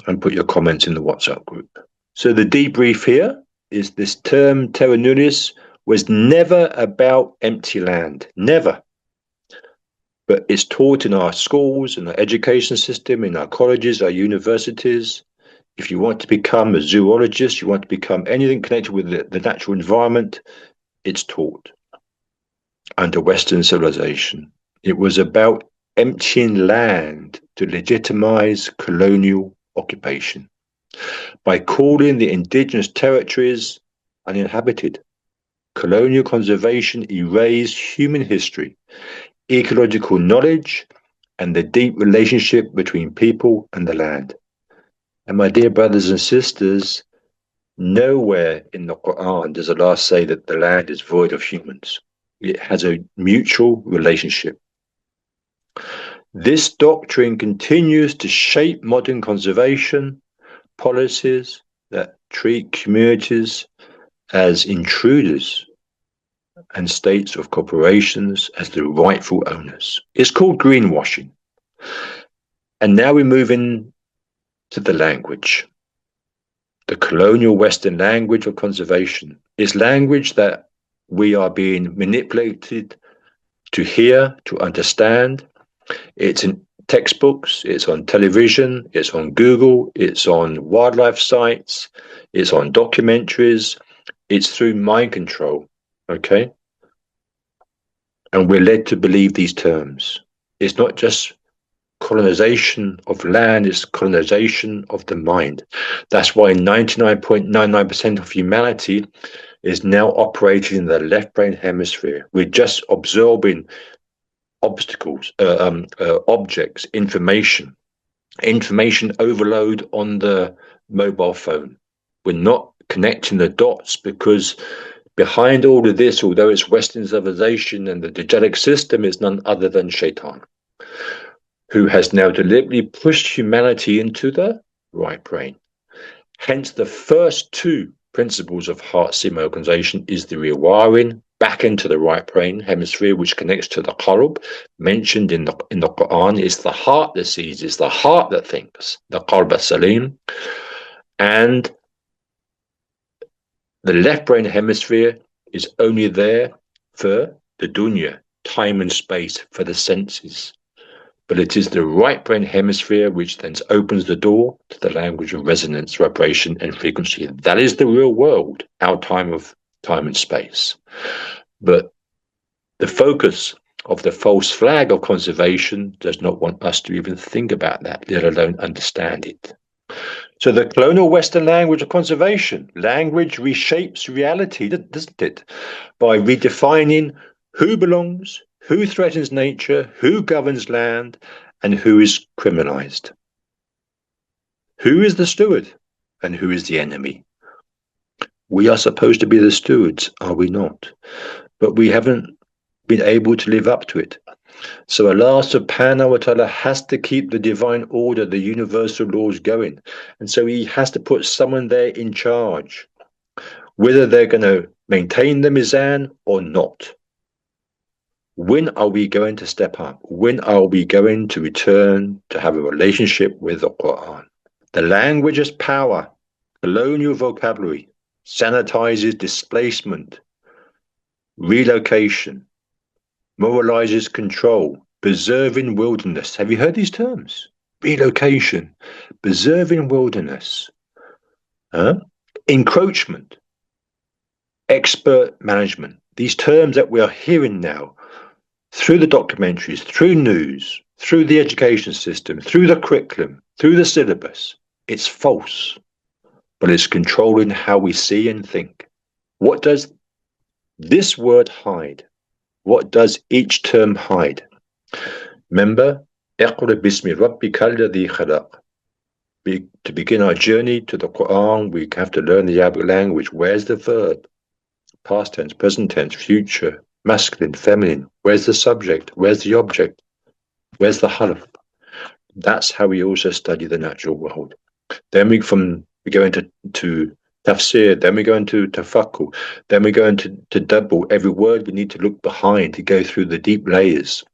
and put your comments in the WhatsApp group. So the debrief here is this term terra nullius was never about empty land. Never. But it's taught in our schools, in our education system, in our colleges, our universities. If you want to become a zoologist, you want to become anything connected with the natural environment, it's taught under Western civilization. It was about emptying land to legitimize colonial occupation by calling the indigenous territories uninhabited. Colonial conservation erased human history, ecological knowledge, and the deep relationship between people and the land. And my dear brothers and sisters, nowhere in the Quran does Allah say that the land is void of humans. It has a mutual relationship. This doctrine continues to shape modern conservation policies that treat communities as intruders and states of corporations as the rightful owners. It's called greenwashing. And now we move in to the language. The colonial Western language of conservation is language that we are being manipulated to hear, to understand. It's in textbooks, it's on television, it's on Google, it's on wildlife sites, it's on documentaries. It's through mind control, okay? And we're led to believe these terms. It's not just colonization of land, it's colonization of the mind. That's why 99.99% of humanity is now operating in the left brain hemisphere. We're just absorbing objects, information overload on the mobile phone. We're not connecting the dots because behind all of this, although it's Western civilization and the Dajjalic system, is none other than Shaitan, who has now deliberately pushed humanity into the right brain. Hence, the first two principles of heart semen organization is the rewiring back into the right brain hemisphere, which connects to the qalb, mentioned in the Quran. It's the heart that sees, it's the heart that thinks, the qalb as-salim. And the left brain hemisphere is only there for the dunya, time and space, for the senses. But it is the right brain hemisphere which then opens the door to the language of resonance, vibration, and frequency. That is the real world, our time and space. But the focus of the false flag of conservation does not want us to even think about that, let alone understand it. So the colonial Western language of conservation, language reshapes reality, doesn't it? By redefining who belongs, who threatens nature, who governs land, and who is criminalized. Who is the steward and who is the enemy? We are supposed to be the stewards, are we not? But we haven't been able to live up to it. So Allah subhanahu wa ta'ala has to keep the divine order, the universal laws going. And so he has to put someone there in charge, whether they're going to maintain the Mizan or not. When are we going to step up? When are we going to return to have a relationship with the Quran? The language is power, colonial vocabulary, sanitizes displacement, relocation, moralizes control, preserving wilderness. Have you heard these terms? Relocation, preserving wilderness, encroachment, expert management. These terms that we are hearing now through the documentaries, through news, through the education system, through the curriculum, through the syllabus, it's false, but it's controlling how we see and think. What does this word hide? What does each term hide? Remember, اقرأ باسم ربك الذي خلق. To begin our journey to the Quran, we have to learn the Arabic language. Where's the verb? Past tense, present tense, future, masculine, feminine. Where's the subject? Where's the object? Where's the harf? That's how we also study the natural world. Then we go into tafsir, then we go into tafakkur, then we go into double. Every word we need to look behind to go through the deep layers.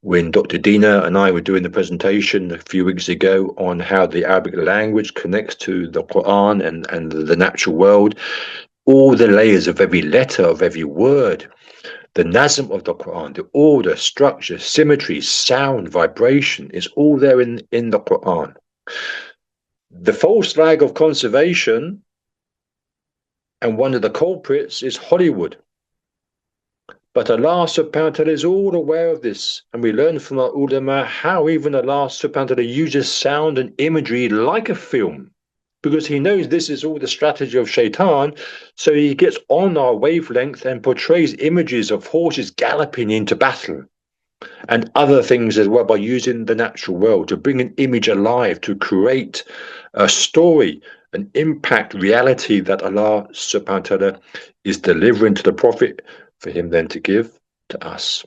When Dr. Dina and I were doing the presentation a few weeks ago on how the Arabic language connects to the Quran and the natural world, all the layers of every letter, of every word, the nazm of the Quran, the order, structure, symmetry, sound, vibration is all there in the Quran. The false flag of conservation, and one of the culprits, is Hollywood. But Allah subhanahu wa ta'ala is all aware of this, and we learn from our ulama how even Allah subhanahu wa ta'ala uses sound and imagery like a film, because he knows this is all the strategy of Shaitan. So he gets on our wavelength and portrays images of horses galloping into battle and other things as well, by using the natural world to bring an image alive, to create a story, an impact reality that Allah subhanahu wa ta'ala is delivering to the Prophet for him then to give to us.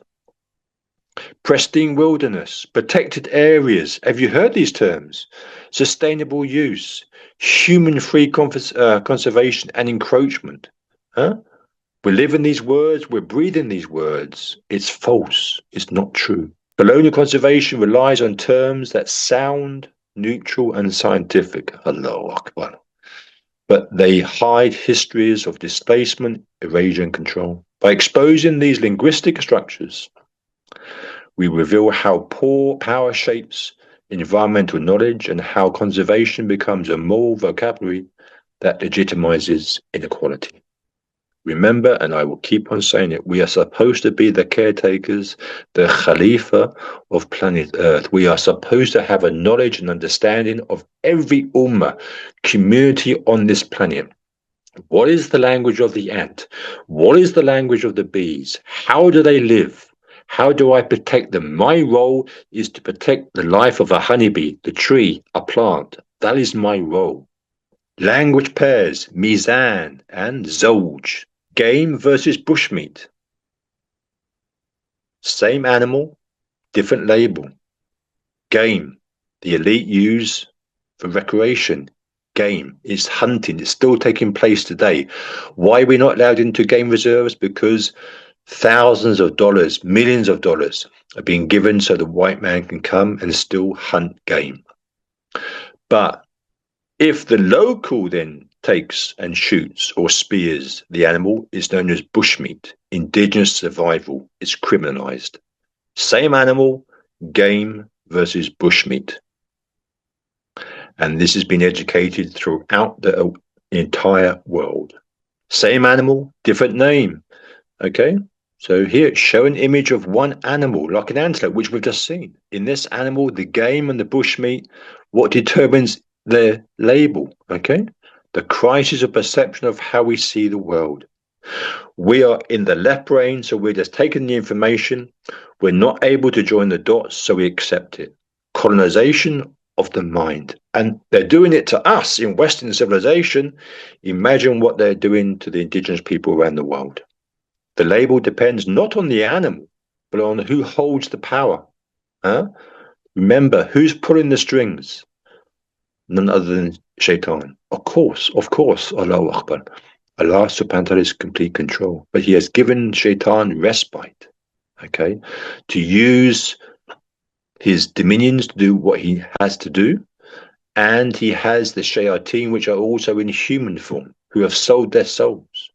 Pristine wilderness, protected areas. Have you heard these terms? Sustainable use, human-free conservation and encroachment. We live in these words, we're breathing these words. It's false, it's not true. Colonial conservation relies on terms that sound neutral and scientific. Allahu Akbar. But they hide histories of displacement, erasure, and control. By exposing these linguistic structures, we reveal how poor power shapes environmental knowledge and how conservation becomes a moral vocabulary that legitimizes inequality. Remember, and I will keep on saying it, we are supposed to be the caretakers, the Khalifa of planet Earth. We are supposed to have a knowledge and understanding of every ummah, community on this planet. What is the language of the ant? What is the language of the bees? How do they live? How do I protect them? My role is to protect the life of a honeybee, the tree, a plant. That is my role. Language pairs, Mizan and Zawj. Game versus bushmeat. Same animal, different label. Game, the elite use for recreation. Game is hunting. It's still taking place today. Why are we not allowed into game reserves? Because thousands of dollars, millions of dollars are being given so the white man can come and still hunt game. But if the local then takes and shoots or spears the animal, is known as bushmeat. Indigenous survival is criminalized. Same animal, game versus bushmeat. And this has been educated throughout the entire world. Same animal, different name. Okay? So here, show an image of one animal, like an antelope, which we've just seen. In this animal, the game and the bushmeat, what determines their label? Okay? The crisis of perception of how we see the world. We are in the left brain, so we're just taking the information. We're not able to join the dots, so we accept it. Colonization of the mind. And they're doing it to us in Western civilization. Imagine what they're doing to the indigenous people around the world. The label depends not on the animal, but on who holds the power. Remember, who's pulling the strings? None other than Shaitan. Of course, Allahu Akbar. Allah subhanahu wa ta'ala is complete control. But he has given Shaitan respite, okay, to use his dominions to do what he has to do. And he has the shayateen, which are also in human form, who have sold their souls.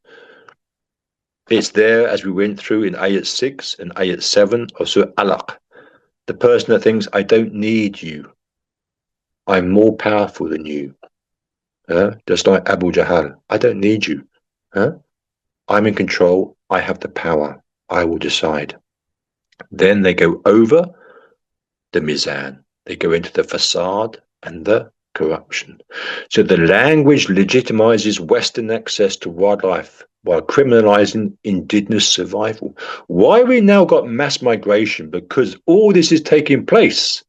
It's there, as we went through in Ayat 6 and Ayat 7 of Surah Alaq. The person that thinks, I don't need you. I'm more powerful than you. Just like Abu Jahl. I don't need you. I'm in control. I have the power. I will decide. Then they go over the Mizan. They go into the facade and the corruption. So the language legitimizes Western access to wildlife while criminalizing indigenous survival. Why we now got mass migration? Because all this is taking place.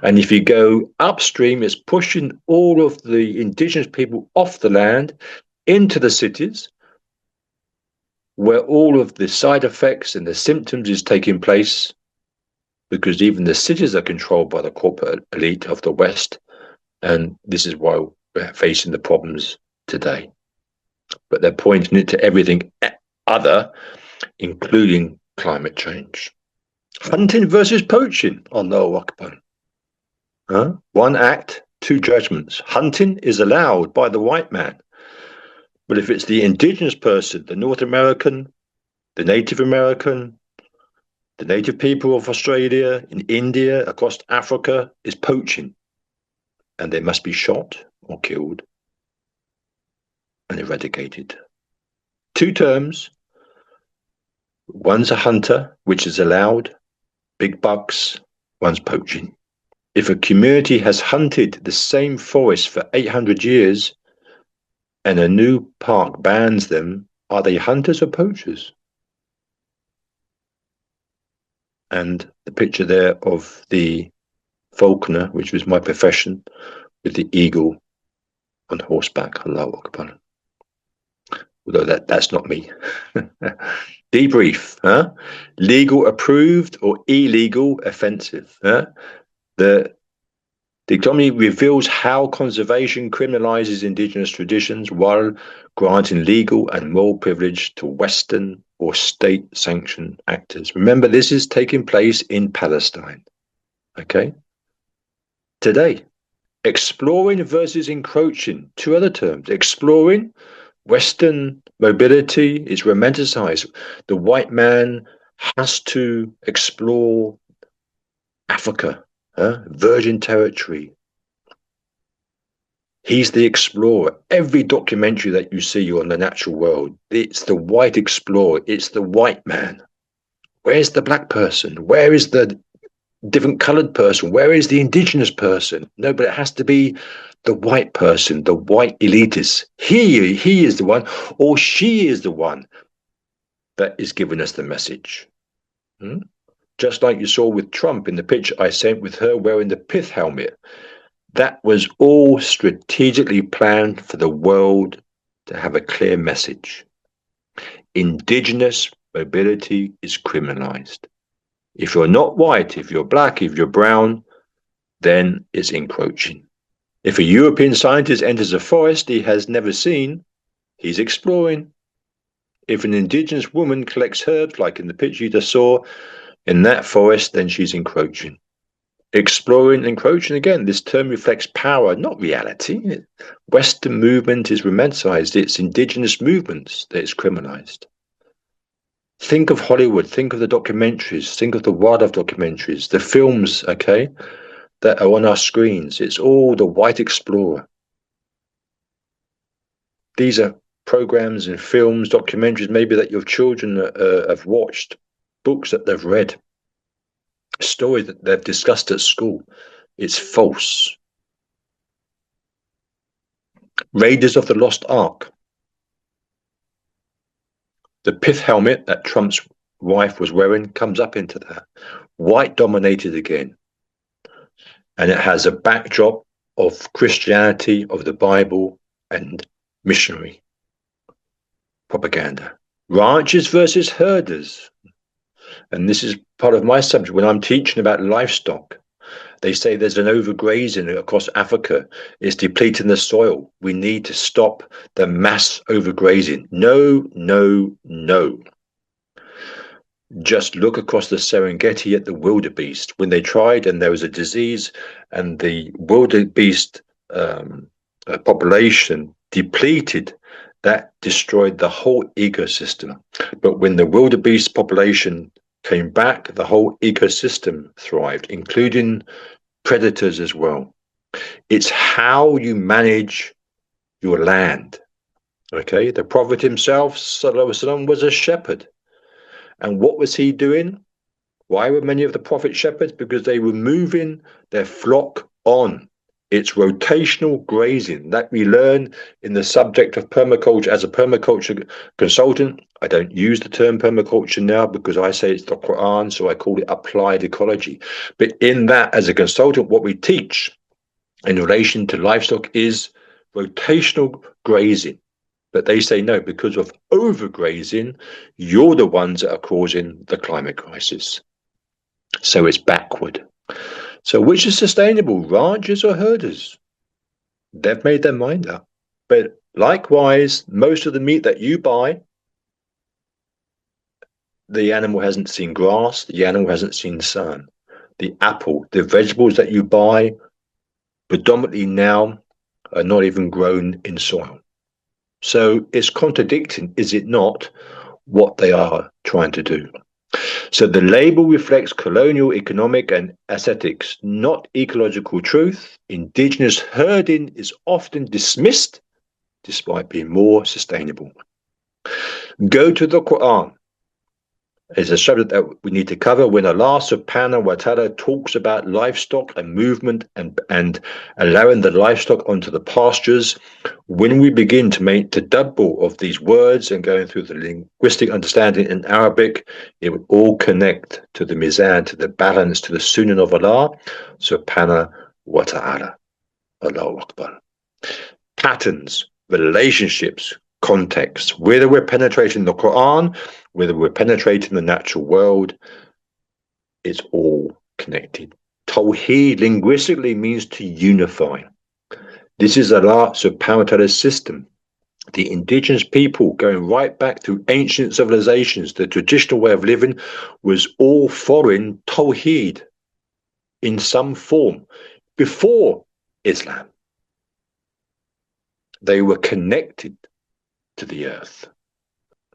And if you go upstream, it's pushing all of the indigenous people off the land into the cities, where all of the side effects and the symptoms is taking place, because even the cities are controlled by the corporate elite of the West. And this is why we're facing the problems today. But they're pointing it to everything other, including climate change. Hunting versus poaching. Allahu Akbar. One act, two judgments. Hunting is allowed by the white man. But if it's the indigenous person, the North American, the Native American, the native people of Australia, in India, across Africa, is poaching. And they must be shot or killed and eradicated. Two terms. One's a hunter, which is allowed, big bucks. One's poaching. If a community has hunted the same forest for 800 years and a new park bans them, are they hunters or poachers? And the picture there of the falconer, which was my profession, with the eagle on horseback. Allahu Akbar. Although that's not me. Debrief. Legal approved or illegal offensive. The economy reveals how conservation criminalizes indigenous traditions while granting legal and moral privilege to Western or state-sanctioned actors. Remember, this is taking place in Palestine. Okay? Today, exploring versus encroaching. Two other terms. Exploring, Western mobility is romanticized. The white man has to explore Africa, virgin territory. He's the explorer. Every documentary that you see on the natural world, it's the white explorer. It's the white man. Where's the black person? Where is the different colored person? Where is the indigenous person? No, but it has to be the white person, the white elitist. He is the one, or she is the one that is giving us the message. Just like you saw with Trump in the picture I sent with her wearing the pith helmet. That was all strategically planned for the world to have a clear message. Indigenous mobility is criminalized. If you're not white, if you're black, if you're brown, then it's encroaching. If a European scientist enters a forest he has never seen, he's exploring. If an indigenous woman collects herbs, like in the picture you just saw, in that forest, then she's encroaching. Exploring, encroaching, again, this term reflects power, not reality. Western movement is romanticized. It's indigenous movements that is criminalized. Think of Hollywood, think of the documentaries, think of the wildlife documentaries, the films, okay, that are on our screens. It's all the white explorer. These are programs and films, documentaries, maybe that your children have watched, books that they've read, stories that they've discussed at school. It's false. Raiders of the Lost Ark. The pith helmet that Trump's wife was wearing comes up into that. White dominated again. And it has a backdrop of Christianity, of the Bible, and missionary propaganda. Ranchers versus herders. And this is part of my subject when I'm teaching about livestock. They say there's an overgrazing across Africa. It's depleting the soil. We need to stop the mass overgrazing. No, no, no. Just look across the Serengeti at the wildebeest. When they tried and there was a disease and the wildebeest population depleted, that destroyed the whole ecosystem. But when the wildebeest population came back, the whole ecosystem thrived, including predators as well. It's how you manage your land. Okay, the Prophet himself, sallallahu alaihi wasallam, was a shepherd. And what was he doing? Why were many of the Prophet shepherds? Because they were moving their flock on. It's rotational grazing that we learn in the subject of permaculture. As a permaculture consultant, I don't use the term permaculture now because I say it's the Quran, so I call it applied ecology. But in that, as a consultant, what we teach in relation to livestock is rotational grazing. But they say no, because of overgrazing, you're the ones that are causing the climate crisis. So it's backward. So which is sustainable, ranchers or herders? They've made their mind up. But likewise, most of the meat that you buy, the animal hasn't seen grass, the animal hasn't seen sun. The apple, the vegetables that you buy, predominantly now, are not even grown in soil. So it's contradicting, is it not, what they are trying to do? So the label reflects colonial economic and aesthetics, not ecological truth. Indigenous herding is often dismissed despite being more sustainable. Go to the Quran. It's a subject that we need to cover when Allah subhanahu wa ta'ala talks about livestock and movement and allowing the livestock onto the pastures. When we begin to make the double of these words and going through the linguistic understanding in Arabic, it will all connect to the Mizan, to the balance, to the Sunan of Allah subhanahu wa ta'ala. Allahu Akbar. Patterns, relationships, context, whether we're penetrating the Quran, whether we're penetrating the natural world, it's all connected. Tawheed linguistically means to unify. This is Allah subhanahu wa ta'ala's system. The indigenous people, going right back to ancient civilizations, the traditional way of living was all following Tawheed in some form before Islam. They were connected to the earth.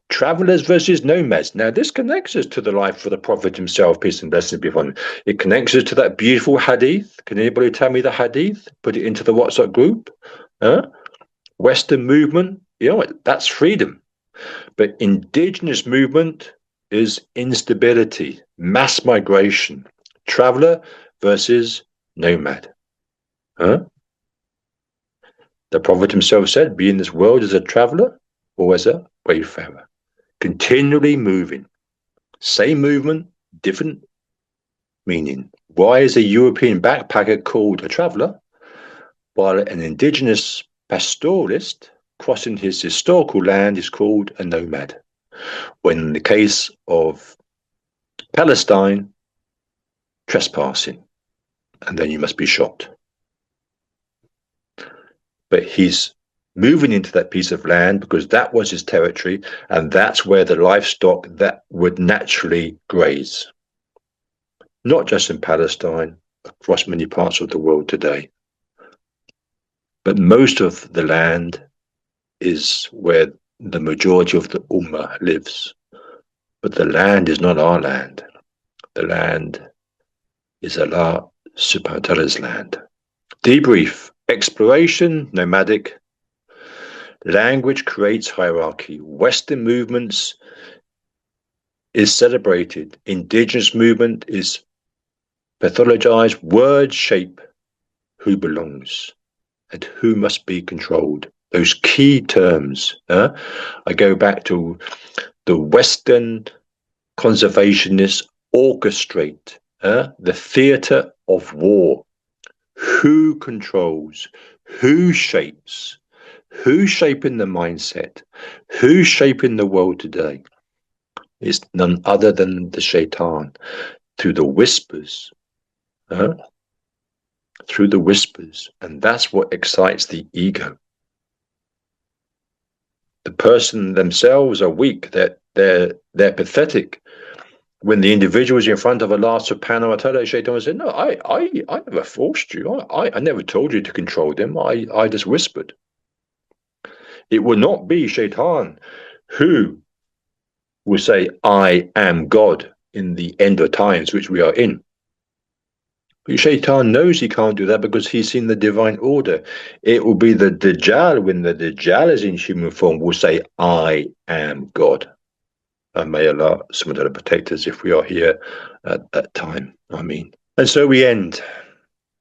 Travelers versus nomads. Now, this connects us to the life of the Prophet himself, peace and blessings be upon him. It connects us to that beautiful hadith. Can anybody tell me the hadith? Put it into the WhatsApp group. Western movement, that's freedom. But indigenous movement is instability, mass migration, traveler versus nomad. The Prophet himself said, be in this world as a traveler or as a wayfarer, continually moving. Same movement, different meaning. Why is a European backpacker called a traveler, while an indigenous pastoralist crossing his historical land is called a nomad? When in the case of Palestine, trespassing, and then you must be shot. But he's moving into that piece of land because that was his territory, and that's where the livestock that would naturally graze. Not just in Palestine, across many parts of the world today. But most of the land is where the majority of the Ummah lives. But the land is not our land. The land is Allah subhanahu wa ta'ala's land. Debrief. Exploration, nomadic. Language creates hierarchy. Western movements is celebrated. Indigenous movement is pathologized. Words shape who belongs and who must be controlled. Those key terms. I go back to the Western conservationists orchestrate the theatre of war. Who controls? Who shapes? Who's shaping the mindset? Who's shaping the world today? It's none other than the shaitan, through the whispers. Through the whispers. And that's what excites the ego. The person themselves are weak. They're pathetic. When the individual is in front of Allah subhanahu wa ta'ala, shaitan will say, no, I never forced you. I never told you to control them. I just whispered. It will not be shaitan who will say, I am God in the end of times, which we are in. But shaitan knows he can't do that because he's seen the divine order. It will be the Dajjal, when the Dajjal is in human form, will say, I am God. And may Allah subhanahu wa ta'ala protect us if we are here at that time. Ameen. And so we end.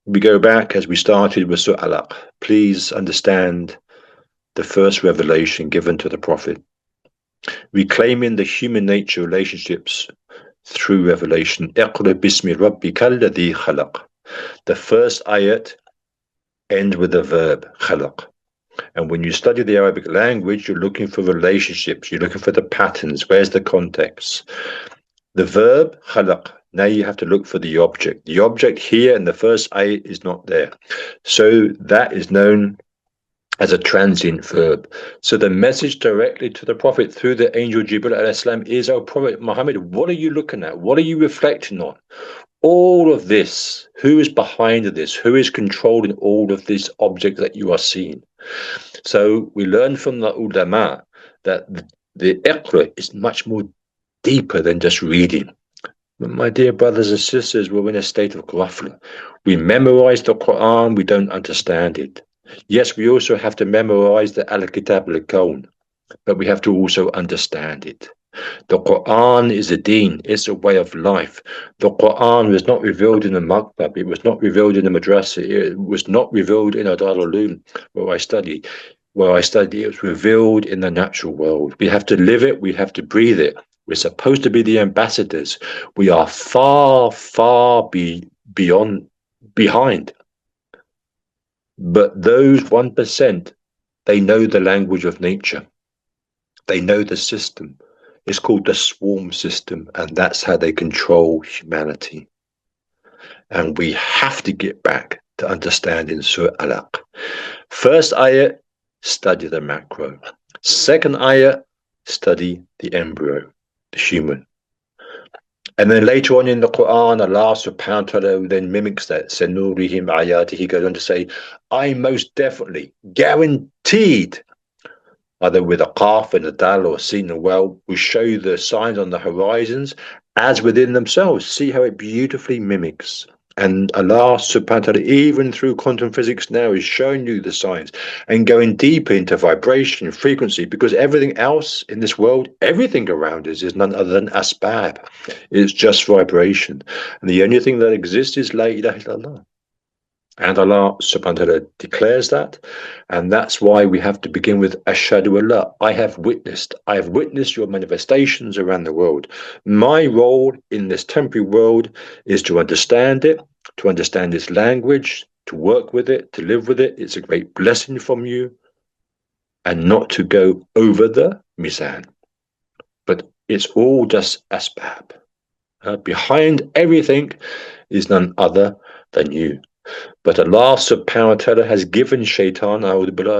We go back as we started with Surah Alaq. Please understand the first revelation given to the Prophet. Reclaiming the human nature relationships through revelation. Iqra bismi rabbika alladhi khalaq. The first ayat ends with the verb khalaq. And when you study the Arabic language, you're looking for relationships. You're looking for the patterns. Where's the context? The verb khalaq. Now you have to look for the object. The object here in the first ayat is not there. So that is known as a transient verb. So the message directly to the Prophet through the angel Jibril alayhi salam is, O Prophet Muhammad, what are you looking at? What are you reflecting on? All of this, who is behind this? Who is controlling all of this object that you are seeing? So we learn from the ulama that the iqra is much more deeper than just reading. But my dear brothers and sisters, we're in a state of ghafla. We memorize the Quran, we don't understand it. Yes, we also have to memorize the Al-Kitab al-Kawn, but we have to also understand it. The Quran is a deen, it's a way of life. The Quran was not revealed in the Maktab, it was not revealed in the Madrasa, it was not revealed in Darul Uloom, where I studied. It was revealed in the natural world. We have to live it, we have to breathe it. We're supposed to be the ambassadors. We are far, far behind. But those 1%, they know the language of nature. They know the system. It's called the swarm system, and that's how they control humanity. And we have to get back to understanding Surah Alaq. First ayah, study the macro. Second ayah, study the embryo, the human. And then later on in the Quran, Allah subhanahu wa ta'ala then mimics that. Sanurihim ayati. He goes on to say, I most definitely, guaranteed, either with a qaf and a dal or a sin and well, will show you the signs on the horizons as within themselves. See how it beautifully mimics. And Allah subhanahu wa ta'ala, even through quantum physics now, is showing you the signs and going deeper into vibration, frequency, because everything else in this world, everything around us is none other than asbab. It's just vibration. And the only thing that exists is La ilaha illallah. And Allah subhanahu wa ta'ala declares that. And that's why we have to begin with Ashhadu Allah. I have witnessed your manifestations around the world. My role in this temporary world is to understand it, to understand its language, to work with it, to live with it. It's a great blessing from you. And not to go over the Mizan. But it's all just asbab. Behind everything is none other than you. But Allah subhanahu wa ta'ala has given Shaitan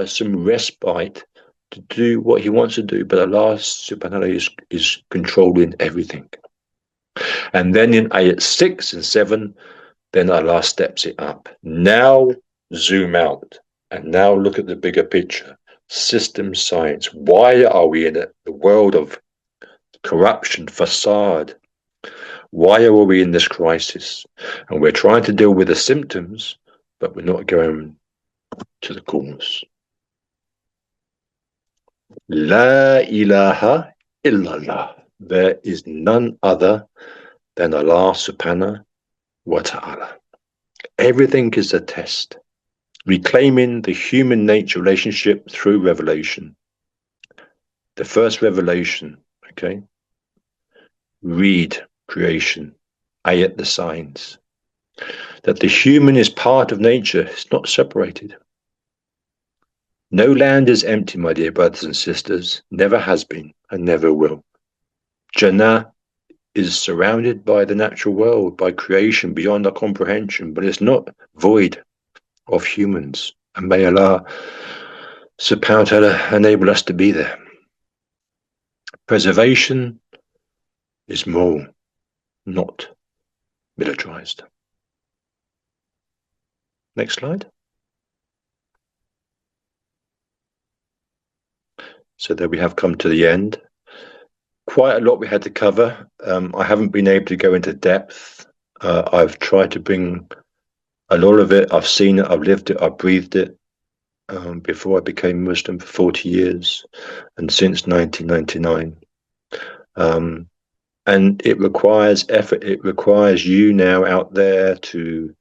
some respite to do what he wants to do. But Allah subhanahu wa ta'ala is controlling everything. And then in ayat 6 and 7, then Allah steps it up. Now zoom out and now look at the bigger picture. System science. Why are we in it? The world of corruption, facade. Why are we in this crisis? And we're trying to deal with the symptoms, but we're not going to the cause. La ilaha illallah. There is none other than Allah subhanahu wa ta'ala. Everything is a test. Reclaiming the human nature relationship through revelation. The first revelation, okay? Read creation, ayat the signs. That the human is part of nature, it's not separated. No land is empty, my dear brothers and sisters, never has been and never will. Jannah is surrounded by the natural world, by creation beyond our comprehension, but it's not void of humans. And may Allah subhanahu wa ta'ala enable us to be there. Preservation is moral, not militarized. Next slide. So there we have come to the end. Quite a lot we had to cover. I haven't been able to go into depth. I've tried to bring a lot of it. I've seen it, I've lived it, I've breathed it. Before I became Muslim for 40 years and since 1999. And it requires effort. It requires you now out there to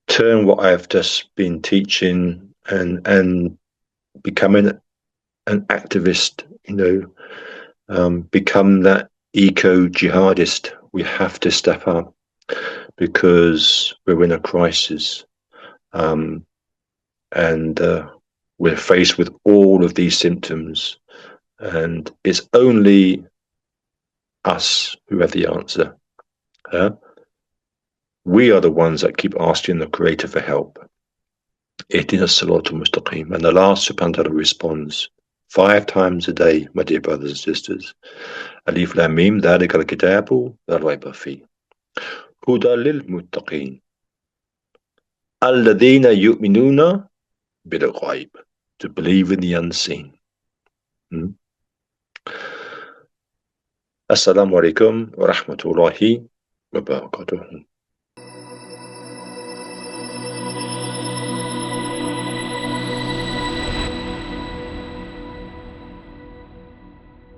turn what I've just been teaching and becoming an activist, become that eco-jihadist. We have to step up because we're in a crisis. And we're faced with all of these symptoms, and it's only us who have the answer. We are the ones that keep asking the Creator for help. Ihdina as-siratal mustaqim, and Allah subhanahu wa ta'ala responds 5 times a day, my dear brothers and sisters. Alif Lam Mim, dhalikal kitabu la rayba fi, hudan lil muttaqin, alladhina yu'minuna bil ghaib, to believe in the unseen. Assalamu alaikum wa rahmatullahi wa barakatuh.